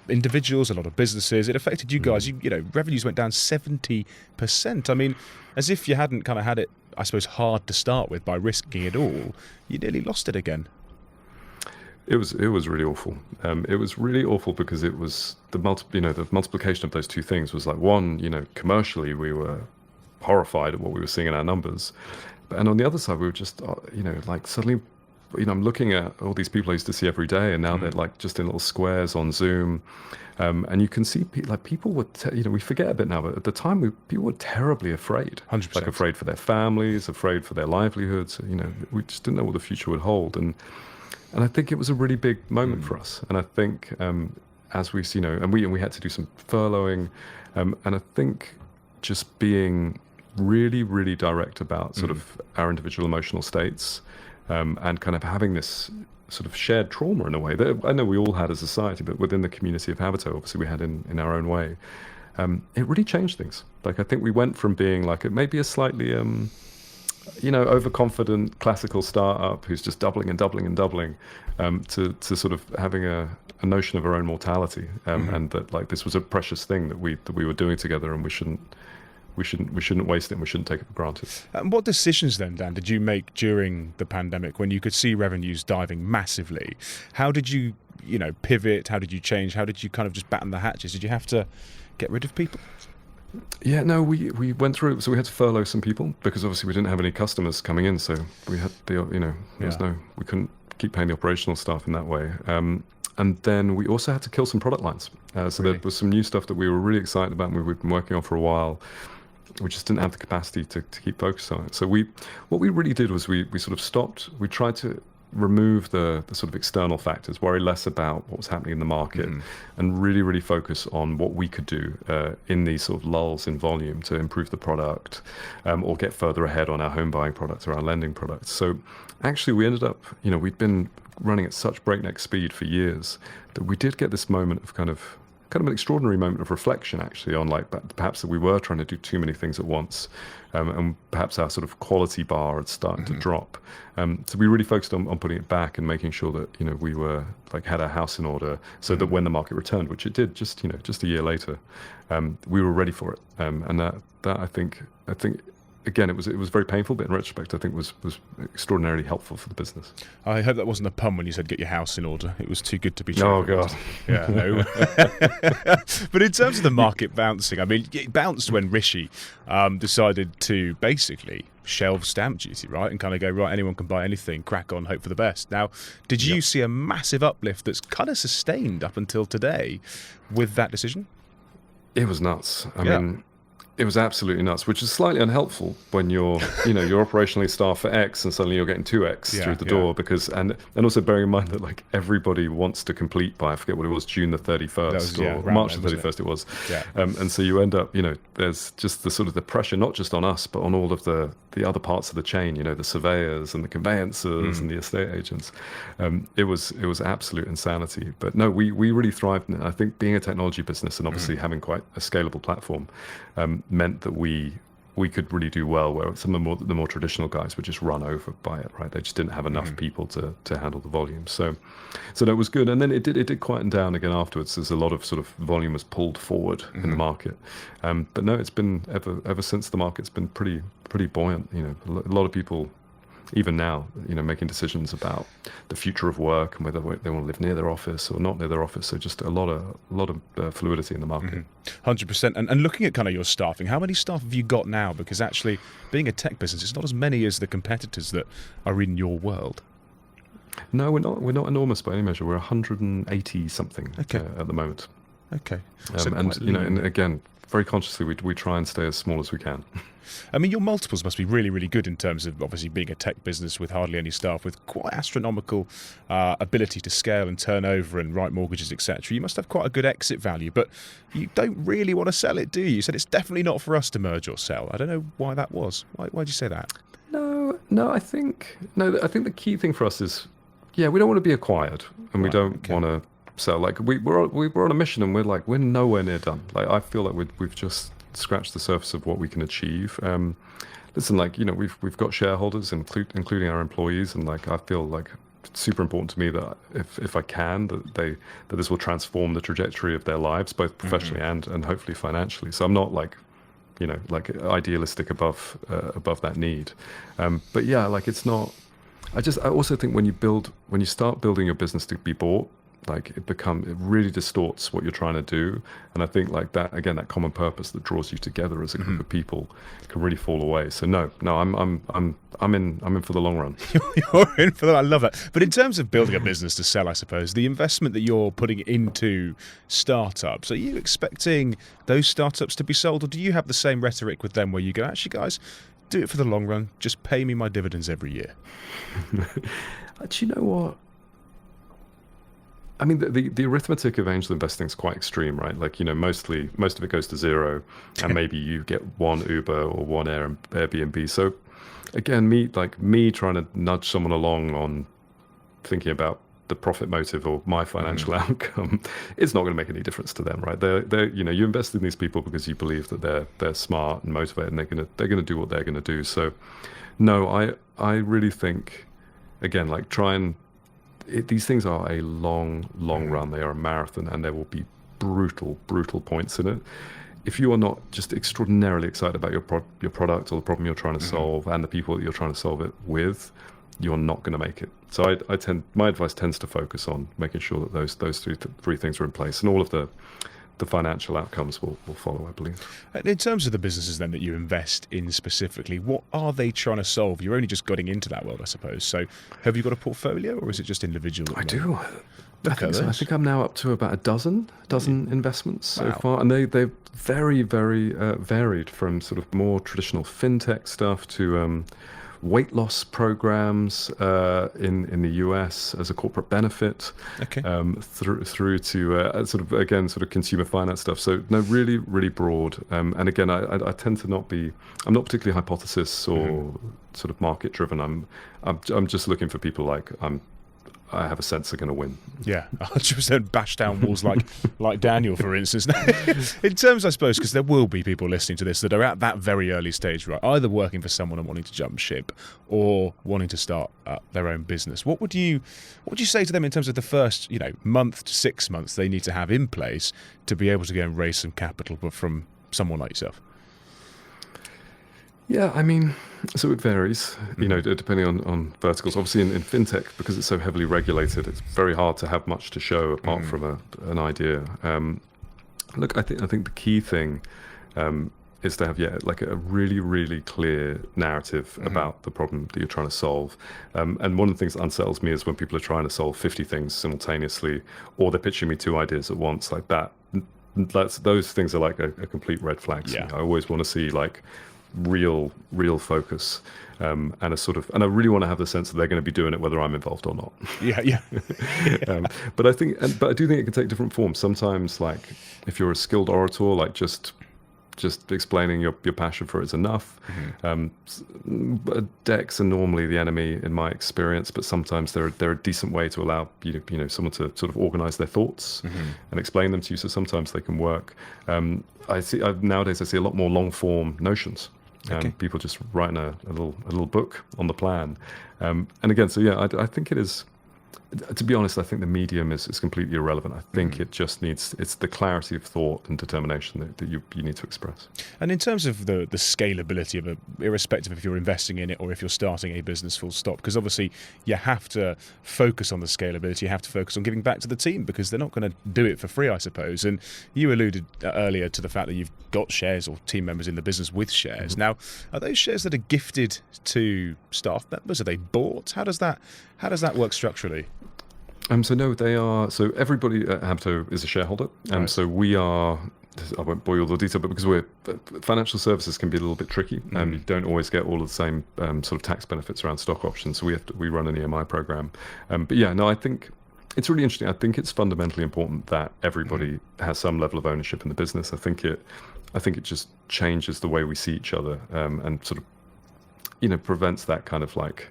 [SPEAKER 1] individuals, a lot of businesses. It affected you guys. Revenues went down 70%. I mean, as if you hadn't kind of had it, I suppose, hard to start with by risking it all, you nearly lost it again.
[SPEAKER 2] It was really awful. It was really awful because it was the multiplication of those two things was like, one, commercially we were horrified at what we were seeing in our numbers, and on the other side we were just like suddenly I'm looking at all these people I used to see every day, and now they're like just in little squares on Zoom, and you can see people were we forget a bit now, but at the time people were terribly afraid.
[SPEAKER 1] 100%.
[SPEAKER 2] Like afraid for their families, afraid for their livelihoods. We just didn't know what the future would hold, and I think it was a really big moment for us. And I think as we and we had to do some furloughing, and I think just being really, really direct about sort of our individual emotional states, and kind of having this sort of shared trauma in a way that I know we all had as a society, but within the community of Habito, obviously we had in our own way. It really changed things. Like I think we went from being like maybe a slightly overconfident classical startup who's just doubling and doubling and doubling, to sort of having a notion of our own mortality, and that like this was a precious thing that we were doing together, and we shouldn't waste it, and we shouldn't take it for granted.
[SPEAKER 1] And what decisions then, Dan, did you make during the pandemic when you could see revenues diving massively? How did you, pivot? How did you change? How did you kind of just batten the hatches? Did you have to get rid of people?
[SPEAKER 2] Yeah, no, we went through, so we had to furlough some people because obviously we didn't have any customers coming in, so we had we couldn't keep paying the operational staff in that way. And then we also had to kill some product lines. So
[SPEAKER 1] Really?
[SPEAKER 2] there was some new stuff that we were really excited about and we've been working on for a while. We just didn't have the capacity to keep focused on it. So what we really did was we sort of stopped. We tried to remove the sort of external factors, worry less about what was happening in the market, and really, really focus on what we could do in these sort of lulls in volume to improve the product, or get further ahead on our home buying products or our lending products. So actually we ended up, we'd been running at such breakneck speed for years that we did get this moment of kind of an extraordinary moment of reflection, actually, on like perhaps that we were trying to do too many things at once, and perhaps our sort of quality bar had started to drop. So we really focused on putting it back and making sure that we were had our house in order, so that when the market returned, which it did, just a year later, we were ready for it. And that I think again, it was very painful, but in retrospect, I think was extraordinarily helpful for the business.
[SPEAKER 1] I hope that wasn't a pun when you said get your house in order. It was too good to be true.
[SPEAKER 2] Oh God.
[SPEAKER 1] Yeah, no. But in terms of the market bouncing, I mean, it bounced when Rishi decided to basically shelve stamp duty, right, and kind of go, right, anyone can buy anything, crack on, hope for the best. Now, did you see a massive uplift that's kind of sustained up until today with that decision?
[SPEAKER 2] It was nuts. I mean, it was absolutely nuts, which is slightly unhelpful when you're operationally staffed for X and suddenly you're getting 2X through the door, because and also bearing in mind that like everybody wants to complete by, I forget what it was, June the 31st or March the 31st it was. Yeah. And so you end up, there's just the sort of the pressure, not just on us, but on all of the other parts of the chain, the surveyors and the conveyancers and the estate agents. It was absolute insanity. But no, we really thrived in it. I think being a technology business and obviously having quite a scalable platform meant that we we could really do well, where some of the more traditional guys were just run over by it, right? They just didn't have enough people to handle the volume. So that was good. And then it did quieten down again afterwards, as a lot of sort of volume was pulled forward in the market. But no, it's been ever since the market's been pretty buoyant. You know, a lot of people, even now, you know, making decisions about the future of work and whether they want to live near their office or not near their office. So just a lot of fluidity in the market.
[SPEAKER 1] 100%. And looking at kind of your staffing, how many staff have you got now? Because actually, being a tech business, it's not as many as the competitors that are in your world.
[SPEAKER 2] No, we're not enormous by any measure. We're 180 something at the moment.
[SPEAKER 1] Okay.
[SPEAKER 2] And you know, and again, very consciously, we try and stay as small as we can.
[SPEAKER 1] I mean, your multiples must be really, really good in terms of obviously being a tech business with hardly any staff, with quite astronomical ability to scale and turn over and write mortgages, etc. You must have quite a good exit value, but you don't really want to sell it, do you? You said it's definitely not for us to merge or sell. I don't know why that was. Why'd you say that?
[SPEAKER 2] No, I think the key thing for us is, we don't want to be acquired, and we don't want to sell. Like we're on a mission, and we're nowhere near done. Like I feel like we've just scratched the surface of what we can achieve. Listen, like, you know, we've got shareholders, including our employees, and like I feel like it's super important to me that if I can, that this will transform the trajectory of their lives, both professionally and hopefully financially. So I'm not like, you know, like idealistic above that need. But yeah, like it's not. I also think when you start building your business to be bought, like it really distorts what you're trying to do. And I think like that, again, that common purpose that draws you together as a group of people can really fall away. So no, I'm in for the long run.
[SPEAKER 1] You're in for that. I love that. But in terms of building a business to sell, I suppose, the investment that you're putting into startups, are you expecting those startups to be sold, or do you have the same rhetoric with them where you go, actually guys, do it for the long run, just pay me my dividends every year?
[SPEAKER 2] Do you know what? I mean, the arithmetic of angel investing is quite extreme, right? Like, you know, most of it goes to zero, and maybe you get one Uber or one Airbnb. So again, me trying to nudge someone along on thinking about the profit motive or my financial outcome, it's not going to make any difference to them, right? They're you know, you invest in these people because you believe that they're smart and motivated, and they're gonna do what they're gonna do. So no, I really think, again, like these things are a long run. They are a marathon, and there will be brutal points in it. If you are not just extraordinarily excited about your product or the problem you're trying to solve and the people that you're trying to solve it with, you're not going to make it. So my advice tends to focus on making sure that those three things are in place, and all of the financial outcomes will follow, I believe.
[SPEAKER 1] In terms of the businesses then that you invest in specifically, what are they trying to solve? You're only just getting into that world, I suppose. So have you got a portfolio, or is it just individual?
[SPEAKER 2] I do. I think so. I think I'm now up to about a dozen investments so far, and they're very, very varied, from sort of more traditional fintech stuff to weight loss programs in the US as a corporate benefit, through to sort of consumer finance stuff. So no, really, really broad. And again, I tend to I'm not particularly hypothesis or sort of market driven. I'm just looking for people like I have a sense they're going to win.
[SPEAKER 1] Yeah, 100% bash down walls like Daniel, for instance. In terms, I suppose, because there will be people listening to this that are at that very early stage, right? Either working for someone and wanting to jump ship, or wanting to start their own business. What would you say to them in terms of the first, you know, month to 6 months they need to have in place to be able to go and raise some capital, but from someone like yourself?
[SPEAKER 2] Yeah, I mean, so it varies, you know, depending on verticals. Obviously, in fintech, because it's so heavily regulated, it's very hard to have much to show apart from an idea. Look, I think the key thing is to have like a really, really clear narrative about the problem that you're trying to solve. And one of the things that unsettles me is when people are trying to solve 50 things simultaneously, or they're pitching me 2 ideas at once, like that. Those things are like a complete red flag.
[SPEAKER 1] Yeah.
[SPEAKER 2] I always want to see like real focus, and I really want to have the sense that they're going to be doing it whether I'm involved or not.
[SPEAKER 1] Yeah.
[SPEAKER 2] But I do think it can take different forms. Sometimes, like if you're a skilled orator, like just explaining your passion for it is enough. Decks are normally the enemy in my experience, but sometimes they're a decent way to allow you know someone to sort of organize their thoughts and explain them to you. So sometimes they can work. Nowadays I see a lot more long form notions.
[SPEAKER 1] Okay.
[SPEAKER 2] People just writing a little book on the plan. And again, so yeah, I think it is. To be honest, I think the medium is completely irrelevant. I think it just needs, it's the clarity of thought and determination that you need to express.
[SPEAKER 1] And in terms of the scalability of irrespective of if you're investing in it or if you're starting a business full stop, because obviously you have to focus on the scalability, you have to focus on giving back to the team because they're not going to do it for free, I suppose. And you alluded earlier to the fact that you've got shares or team members in the business with shares. Now, are those shares that are gifted to staff members? Are they bought? How does that work structurally?
[SPEAKER 2] So no, they are. So everybody at Habito is a shareholder.
[SPEAKER 1] Right.
[SPEAKER 2] So we are. I won't bore you with all the detail, but because financial services can be a little bit tricky. You don't always get all of the same sort of tax benefits around stock options. So we run an EMI program. But yeah, no, I think it's really interesting. I think it's fundamentally important that everybody has some level of ownership in the business. I think it just changes the way we see each other and sort of, prevents that kind of like,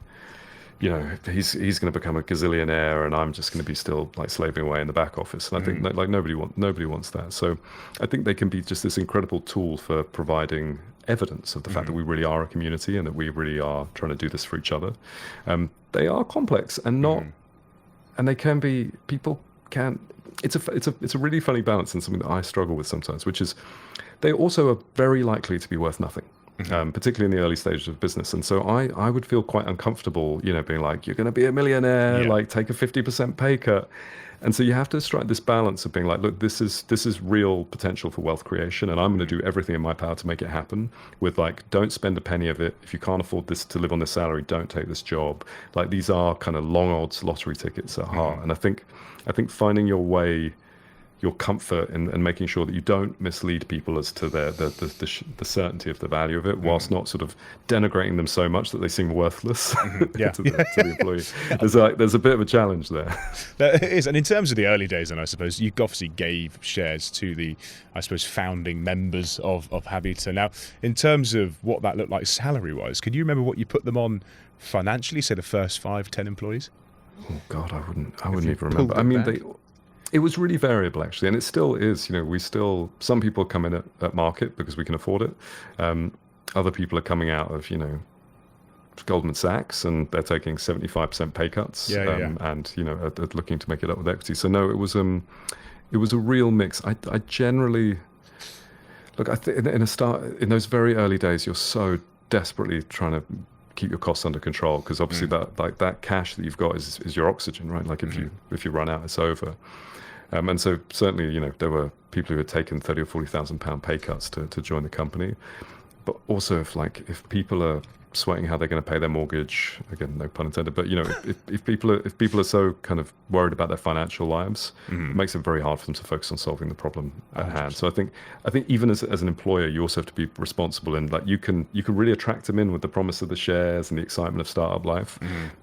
[SPEAKER 2] he's going to become a gazillionaire and I'm just going to be still like slaving away in the back office. And I think like nobody wants that. So I think they can be just this incredible tool for providing evidence of the fact that we really are a community and that we really are trying to do this for each other. They are complex and not, and they can be, people can, it's a really funny balance and something that I struggle with sometimes, which is they also are very likely to be worth nothing. Particularly in the early stages of business. And so I would feel quite uncomfortable, being like, you're going to be a millionaire, like take a 50% pay cut. And so you have to strike this balance of being like, look, this is real potential for wealth creation. And I'm going to do everything in my power to make it happen with like, don't spend a penny of it. If you can't afford this to live on this salary, don't take this job. Like these are kind of long odds lottery tickets at heart. And I think finding your way, your comfort and making sure that you don't mislead people as to the certainty of the value of it, whilst not sort of denigrating them so much that they seem worthless to the employee. There's a bit of a challenge there.
[SPEAKER 1] That is, and in terms of the early days, and I suppose you obviously gave shares to the, I suppose, founding members of Habito. Now, in terms of what that looked like salary-wise, can you remember what you put them on financially? Say the first 5-10 employees.
[SPEAKER 2] Oh God, I wouldn't even remember. I mean, it was really variable actually, and it still is. Some people come in at market because we can afford it. Other people are coming out of Goldman Sachs and they're taking 75% pay cuts, and are looking to make it up with equity. So no, it was a real mix. I generally look. I think in those very early days, you're so desperately trying to keep your costs under control because obviously that cash that you've got is your oxygen, right? Like if you run out, it's over. And so certainly, there were people who had taken £30,000 or £40,000 pay cuts to join the company. But also if people are sweating how they're going to pay their mortgage, again, no pun intended, but if people are so kind of worried about their financial lives, it makes it very hard for them to focus on solving the problem at hand. So I think even as an employer, you also have to be responsible and like you can really attract them in with the promise of the shares and the excitement of startup life.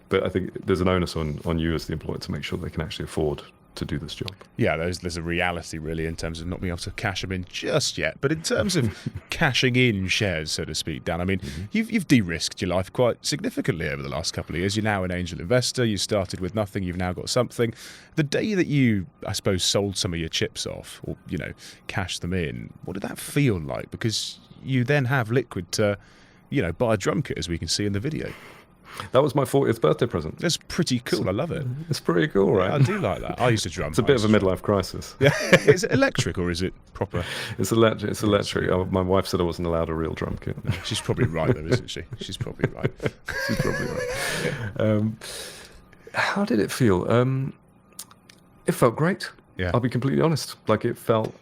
[SPEAKER 2] But I think there's an onus on you as the employer to make sure they can actually afford to do this job.
[SPEAKER 1] Yeah, there's a reality really in terms of not being able to cash them in just yet. But in terms of cashing in shares, so to speak, Dan, I mean, you've de-risked your life quite significantly over the last couple of years. You're now an angel investor. You started with nothing. You've now got something. The day that you, I suppose, sold some of your chips off or, cashed them in, what did that feel like? Because you then have liquid to, buy a drum kit, as we can see in the video.
[SPEAKER 2] That was my 40th birthday present.
[SPEAKER 1] That's pretty cool. I love it.
[SPEAKER 2] It's pretty cool, right?
[SPEAKER 1] Yeah, I do like that. I used to drum.
[SPEAKER 2] It's a bit of a midlife crisis.
[SPEAKER 1] Yeah. Is it electric or is it proper?
[SPEAKER 2] It's electric. It's electric. My wife said I wasn't allowed a real drum kit.
[SPEAKER 1] She's probably right, though, isn't she? She's probably right.
[SPEAKER 2] She's probably right. How did it feel? It felt great.
[SPEAKER 1] Yeah.
[SPEAKER 2] I'll be completely honest. Like it felt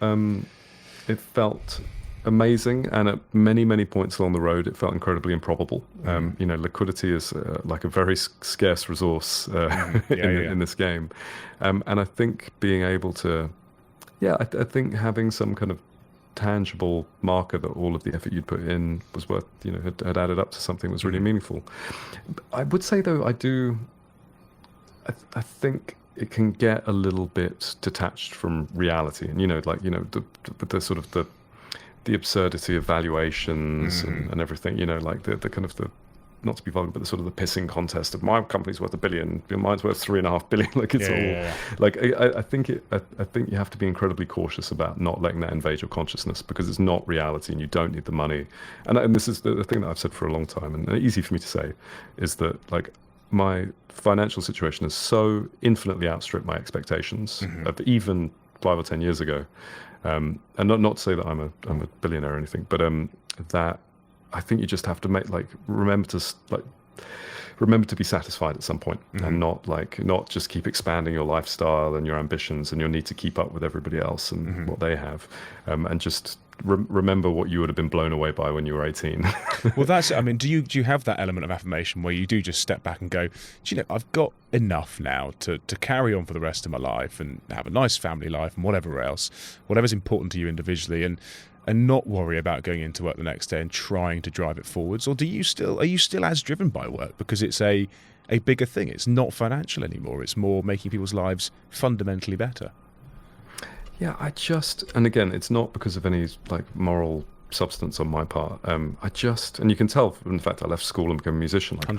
[SPEAKER 2] amazing, and at many points along the road it felt incredibly improbable. Liquidity is like a very scarce resource in this game, and I think being able to I think having some kind of tangible marker that all of the effort you'd put in was worth, had added up to something that was really meaningful. I would say though, I think it can get a little bit detached from reality, and the sort of the absurdity of valuations and everything, like the kind of not to be vulgar, but the sort of the pissing contest of my company's worth $1 billion, mine's worth $3.5 billion. Like it's like I think you have to be incredibly cautious about not letting that invade your consciousness, because it's not reality and you don't need the money. And this is the thing that I've said for a long time, and easy for me to say, is that like my financial situation has so infinitely outstripped my expectations of even 5 or 10 years ago. And not to say that I'm a billionaire or anything, but that I think you just have to remember to be satisfied at some point, and not just keep expanding your lifestyle and your ambitions and your need to keep up with everybody else and what they have, and just remember what you would have been blown away by when you were 18.
[SPEAKER 1] Well, that's, I mean, do you have that element of affirmation where you do just step back and go, do you know, I've got enough now to carry on for the rest of my life and have a nice family life and whatever else, whatever's important to you individually, and not worry about going into work the next day and trying to drive it forwards? Or are you still as driven by work because it's a bigger thing? It's not financial anymore. It's more making people's lives fundamentally better.
[SPEAKER 2] Yeah, and again, it's not because of any like moral substance on my part. And you can tell from the fact I left school and became a musician. Like,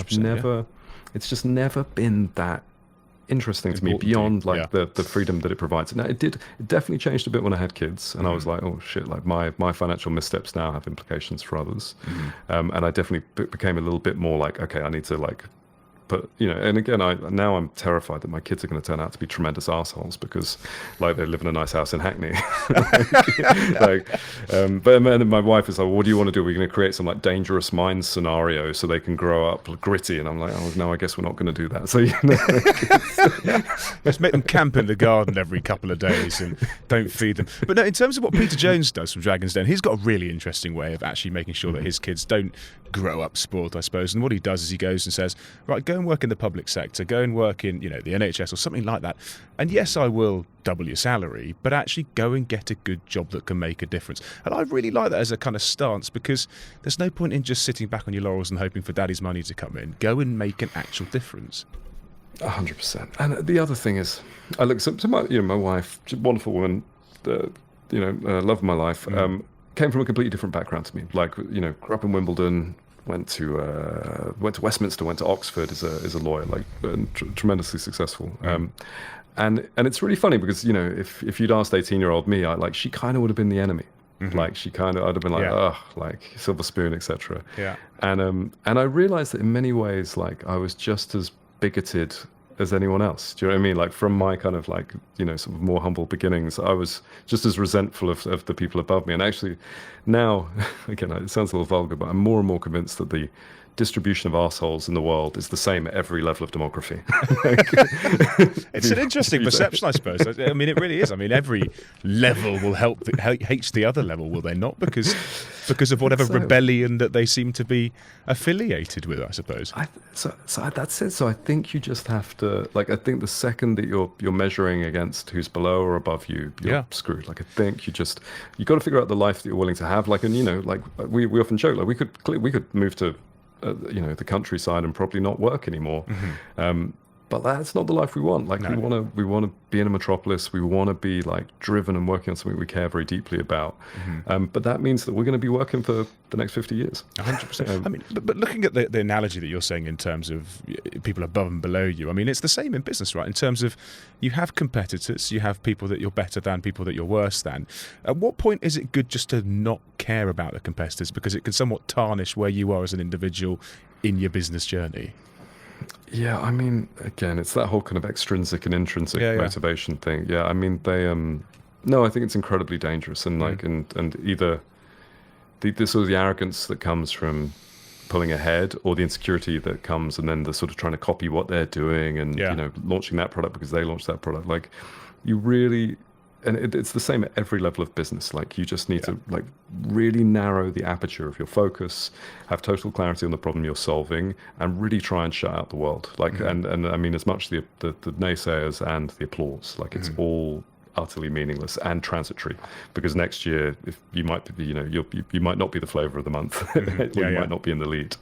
[SPEAKER 2] it's just never been that interesting to me beyond the freedom that it provides. Now, it definitely changed a bit when I had kids, and I was like, oh shit, like my financial missteps now have implications for others. And I definitely became a little bit more like, okay, I need to like. But, you know, and again, now I'm terrified that my kids are going to turn out to be tremendous assholes because, like, they live in a nice house in Hackney. But my wife is like, well, what do you want to do? We're going to create some, like, dangerous minds scenario so they can grow up gritty. And I'm like, oh, no, I guess we're not going to do that. So, you know.
[SPEAKER 1] Let's make them camp in the garden every couple of days and don't feed them. But no, in terms of what Peter Jones does from Dragon's Den, he's got a really interesting way of actually making sure that his kids don't grow up spoiled, I suppose. And what he does is he goes and says, right, go and work in the public sector, go and work in, you know, the NHS or something like that. And yes, I will double your salary, but actually go and get a good job that can make a difference. And I really like that as a kind of stance, because there's no point in just sitting back on your laurels and hoping for daddy's money to come in. Go and make an actual difference.
[SPEAKER 2] 100%. And the other thing is, I look, so my wife, wonderful woman, love of my life, came from a completely different background to me. Like, you know, grew up in Wimbledon, went to Westminster, went to Oxford as a lawyer, like tremendously successful. And it's really funny because, you know, if you'd asked 18-year-old me, she kind of would have been the enemy. Like I'd have been like, ugh, like silver spoon, etc. Yeah. And I realized that in many ways, like I was just as bigoted as anyone else. Do you know what I mean? Like from my kind of like, you know, sort of more humble beginnings, I was just as resentful of the people above me. And actually now, again, it sounds a little vulgar, but I'm more and more convinced that the distribution of arseholes in the world is the same at every level of demography.
[SPEAKER 1] It's an interesting perception, I suppose. I mean, it really is. I mean, every level will hates the other level, will they not? Because of whatever rebellion that they seem to be affiliated with, I suppose.
[SPEAKER 2] So that's it. So I think you just have to, like, I think the second that you're measuring against who's below or above you, you're screwed. Like, I think you got to figure out the life that you're willing to have. Like, and you know, like we often joke, like we could move to the countryside and probably not work anymore. But that's not the life we want. Like we want to be in a metropolis. We want to be like driven and working on something we care very deeply about. But that means that we're going to be working for the next 50 years.
[SPEAKER 1] 100%. I mean, but looking at the analogy that you're saying in terms of people above and below you, I mean, it's the same in business, right? In terms of you have competitors, you have people that you're better than, people that you're worse than. At what point is it good just to not care about the competitors, because it can somewhat tarnish where you are as an individual in your business journey?
[SPEAKER 2] Yeah, I mean, again, it's that whole kind of extrinsic and intrinsic motivation thing. Yeah, I mean, I think it's incredibly dangerous, and like, and either the sort of the arrogance that comes from pulling ahead, or the insecurity that comes, and then the sort of trying to copy what they're doing, and you know, launching that product because they launched that product. Like, you really. And it's the same at every level of business. Like, you just need to like really narrow the aperture of your focus, have total clarity on the problem you're solving, and really try and shut out the world. Like, and I mean, as much the naysayers and the applause, like it's all utterly meaningless and transitory, because next year, if you might be, you know, you might not be the flavor of the month. You might not be in the lead.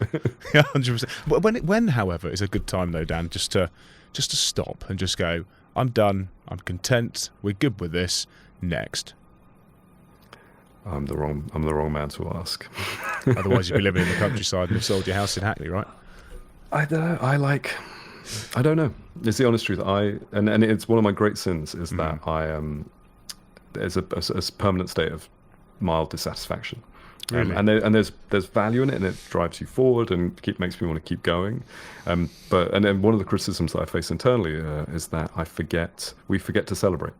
[SPEAKER 1] 100%. When, however, is a good time though, Dan, just to stop and just go, I'm done. I'm content. We're good with this. Next.
[SPEAKER 2] I'm the wrong man to ask.
[SPEAKER 1] Otherwise, you'd be living in the countryside and have sold your house in Hackney, right?
[SPEAKER 2] I don't know. I don't know. It's the honest truth. And it's one of my great sins is that I there's a permanent state of mild dissatisfaction.
[SPEAKER 1] Really?
[SPEAKER 2] And there's value in it, and it drives you forward and makes me want to keep going. But then one of the criticisms that I face internally is that we forget to celebrate.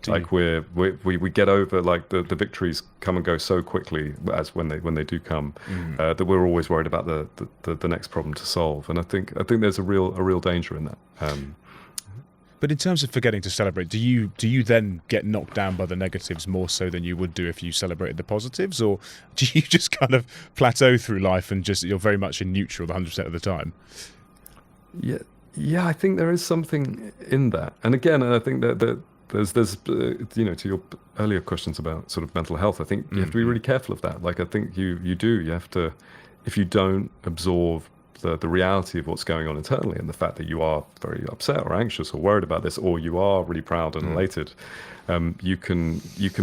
[SPEAKER 2] Like we get over, like the victories come and go so quickly as when they do come, that we're always worried about the next problem to solve. And I think there's a real danger in that.
[SPEAKER 1] But in terms of forgetting to celebrate, do you then get knocked down by the negatives more so than you would do if you celebrated the positives, or do you just kind of plateau through life and you're very much in neutral 100% of the time?
[SPEAKER 2] Yeah, I think there is something in that. And again, I think that there's to your earlier questions about sort of mental health, I think you have to be really careful of that. Like, I think you have to, if you don't absorb the reality of what's going on internally and the fact that you are very upset or anxious or worried about this, or you are really proud and elated, you can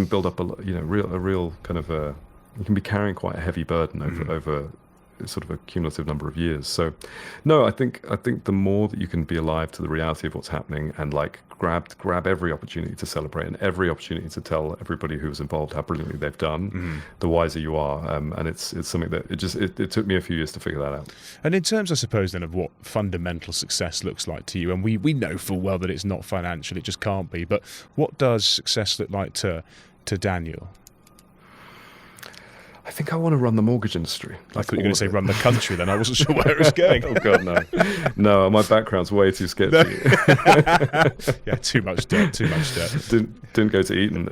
[SPEAKER 2] build up a real kind of you can be carrying quite a heavy burden over sort of a cumulative number of years. So no, I think the more that you can be alive to the reality of what's happening and like grab every opportunity to celebrate and every opportunity to tell everybody who's involved how brilliantly they've done, the wiser you are. And it's something that it took me a few years to figure that out.
[SPEAKER 1] And in terms, I suppose, then, of what fundamental success looks like to you, and we know full well that it's not financial, it just can't be, but what does success look like to Daniel?
[SPEAKER 2] I think I want to run the mortgage industry.
[SPEAKER 1] I thought you were going to say run the country then. I wasn't sure where it was going.
[SPEAKER 2] Oh, God, no. No, my background's way too sketchy.
[SPEAKER 1] Yeah, too much dirt.
[SPEAKER 2] Didn't go to Eton.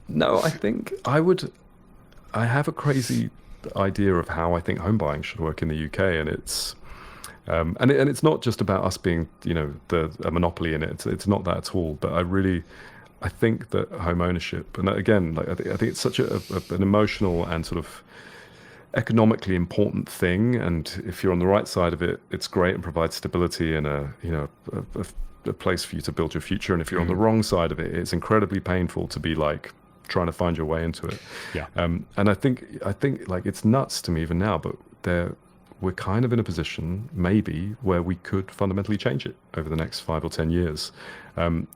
[SPEAKER 2] No, I think I have a crazy idea of how I think home buying should work in the UK, and it's it's not just about us being, a monopoly in it. It's not that at all. But I think that home ownership, and again, like I think it's such an emotional and sort of economically important thing. And if you're on the right side of it, it's great and provides stability and a place for you to build your future. And if you're on the wrong side of it, it's incredibly painful to be like trying to find your way into it.
[SPEAKER 1] Yeah.
[SPEAKER 2] And I think like it's nuts to me even now, but we're kind of in a position maybe where we could fundamentally change it over the next 5 or 10 years. And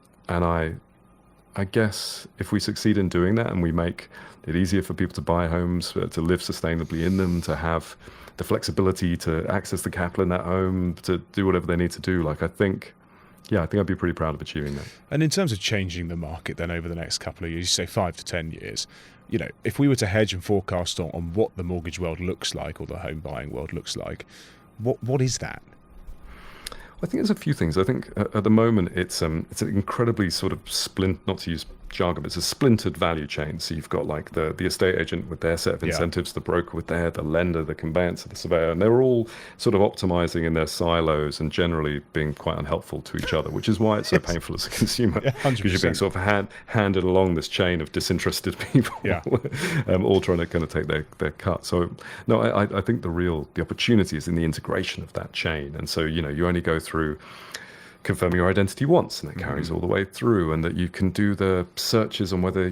[SPEAKER 2] I guess if we succeed in doing that and we make it easier for people to buy homes, to live sustainably in them, to have the flexibility to access the capital in that home, to do whatever they need to do, like I think I'd be pretty proud of achieving that.
[SPEAKER 1] And in terms of changing the market then over the next couple of years, you say 5 to 10 years, if we were to hedge and forecast on what the mortgage world looks like or the home buying world looks like, what is that?
[SPEAKER 2] I think there's a few things. I think at the moment it's an incredibly sort of not to use jargon, but it's a splintered value chain. So you've got like the estate agent with their set of incentives, the broker with the lender, the conveyancer, the surveyor, and they're all sort of optimizing in their silos and generally being quite unhelpful to each other, which is why it's so painful as a consumer, because you're being sort of handed along this chain of disinterested people, all trying to kind of take their cut. So no, I think the opportunity is in the integration of that chain. And so, you only go through confirming your identity once, and that carries all the way through, and that you can do the searches on whether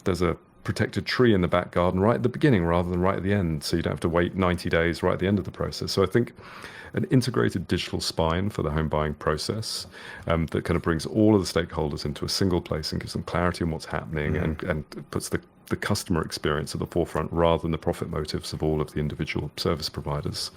[SPEAKER 2] there's a protected tree in the back garden right at the beginning rather than right at the end, so you don't have to wait 90 days right at the end of the process. So I think an integrated digital spine for the home buying process that kind of brings all of the stakeholders into a single place and gives them clarity on what's happening and puts the customer experience at the forefront rather than the profit motives of all of the individual service providers.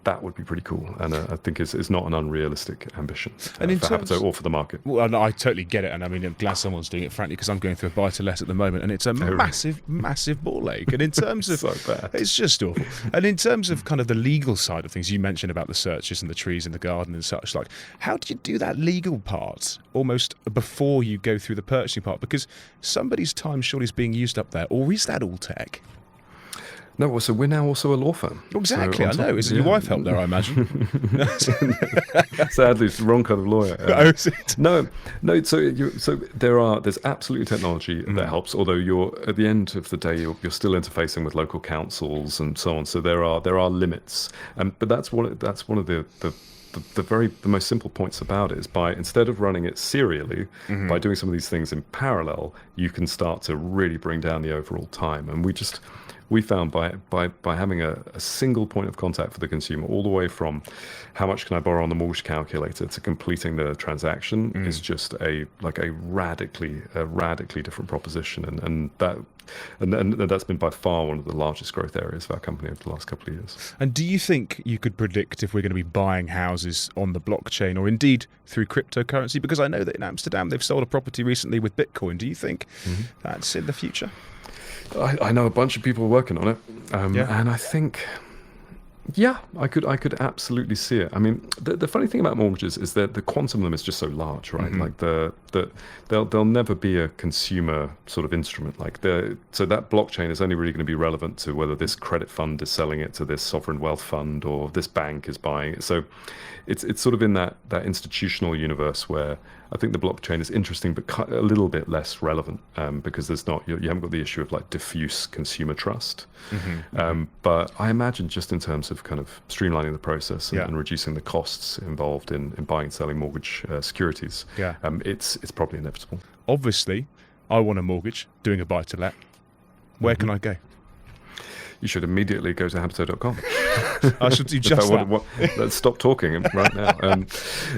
[SPEAKER 2] That would be pretty cool, and I think it's not an unrealistic ambition for Habito or for the market.
[SPEAKER 1] Well, I totally get it, and I mean, I'm glad someone's doing it, frankly, because I'm going through a buy-to-let at the moment, and it's a massive ball ache. And in terms of,
[SPEAKER 2] so bad.
[SPEAKER 1] It's just awful. And in terms of kind of the legal side of things, you mentioned about the searches and the trees in the garden and such. Like, how do you do that legal part almost before you go through the purchasing part? Because somebody's time surely is being used up there, or is that all tech?
[SPEAKER 2] No, so we're now also a law firm.
[SPEAKER 1] Exactly, I know. Isn't your wife help there, I imagine?
[SPEAKER 2] Sadly, it's the wrong kind of lawyer.
[SPEAKER 1] Is it?
[SPEAKER 2] No. So there's absolutely technology that helps. Although you're at the end of the day, you're still interfacing with local councils and so on. So there are limits. But that's one of the most simple points about it is by, instead of running it serially, by doing some of these things in parallel, you can start to really bring down the overall time. And we found by having a single point of contact for the consumer, all the way from how much can I borrow on the mortgage calculator to completing the transaction, is just a radically different proposition, and that's been by far one of the largest growth areas of our company over the last couple of years.
[SPEAKER 1] And do you think you could predict if we're going to be buying houses on the blockchain or indeed through cryptocurrency? Because I know that in Amsterdam they've sold a property recently with Bitcoin. Do you think that's in the future?
[SPEAKER 2] I know a bunch of people working on it, and I think, yeah, I could absolutely see it. I mean, the funny thing about mortgages is that the quantum of them is just so large, right? Like they'll never be a consumer sort of instrument. So that blockchain is only really going to be relevant to whether this credit fund is selling it to this sovereign wealth fund or this bank is buying it. So it's sort of in that institutional universe where I think the blockchain is interesting, but a little bit less relevant because there's not you haven't got the issue of like diffuse consumer trust. But I imagine just in terms of kind of streamlining the process and reducing the costs involved in buying and selling mortgage securities, it's probably inevitable.
[SPEAKER 1] Obviously, I want a mortgage doing a buy-to-let. Where can I go?
[SPEAKER 2] You should immediately go to habito.com.
[SPEAKER 1] I should do just that.
[SPEAKER 2] Let's stop talking right now.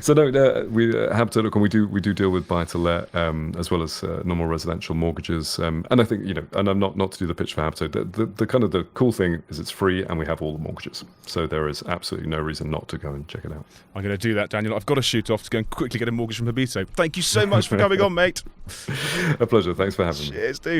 [SPEAKER 2] So no, we Habito.com. We do deal with buy to let as well as normal residential mortgages. And I think and I'm not to do the pitch for Habito. The kind of the cool thing is it's free and we have all the mortgages. So there is absolutely no reason not to go and check it out.
[SPEAKER 1] I'm going to do that, Daniel. I've got to shoot off to go and quickly get a mortgage from Habito. Thank you so much for coming on, mate.
[SPEAKER 2] A pleasure. Thanks for having me.
[SPEAKER 1] Cheers, dude.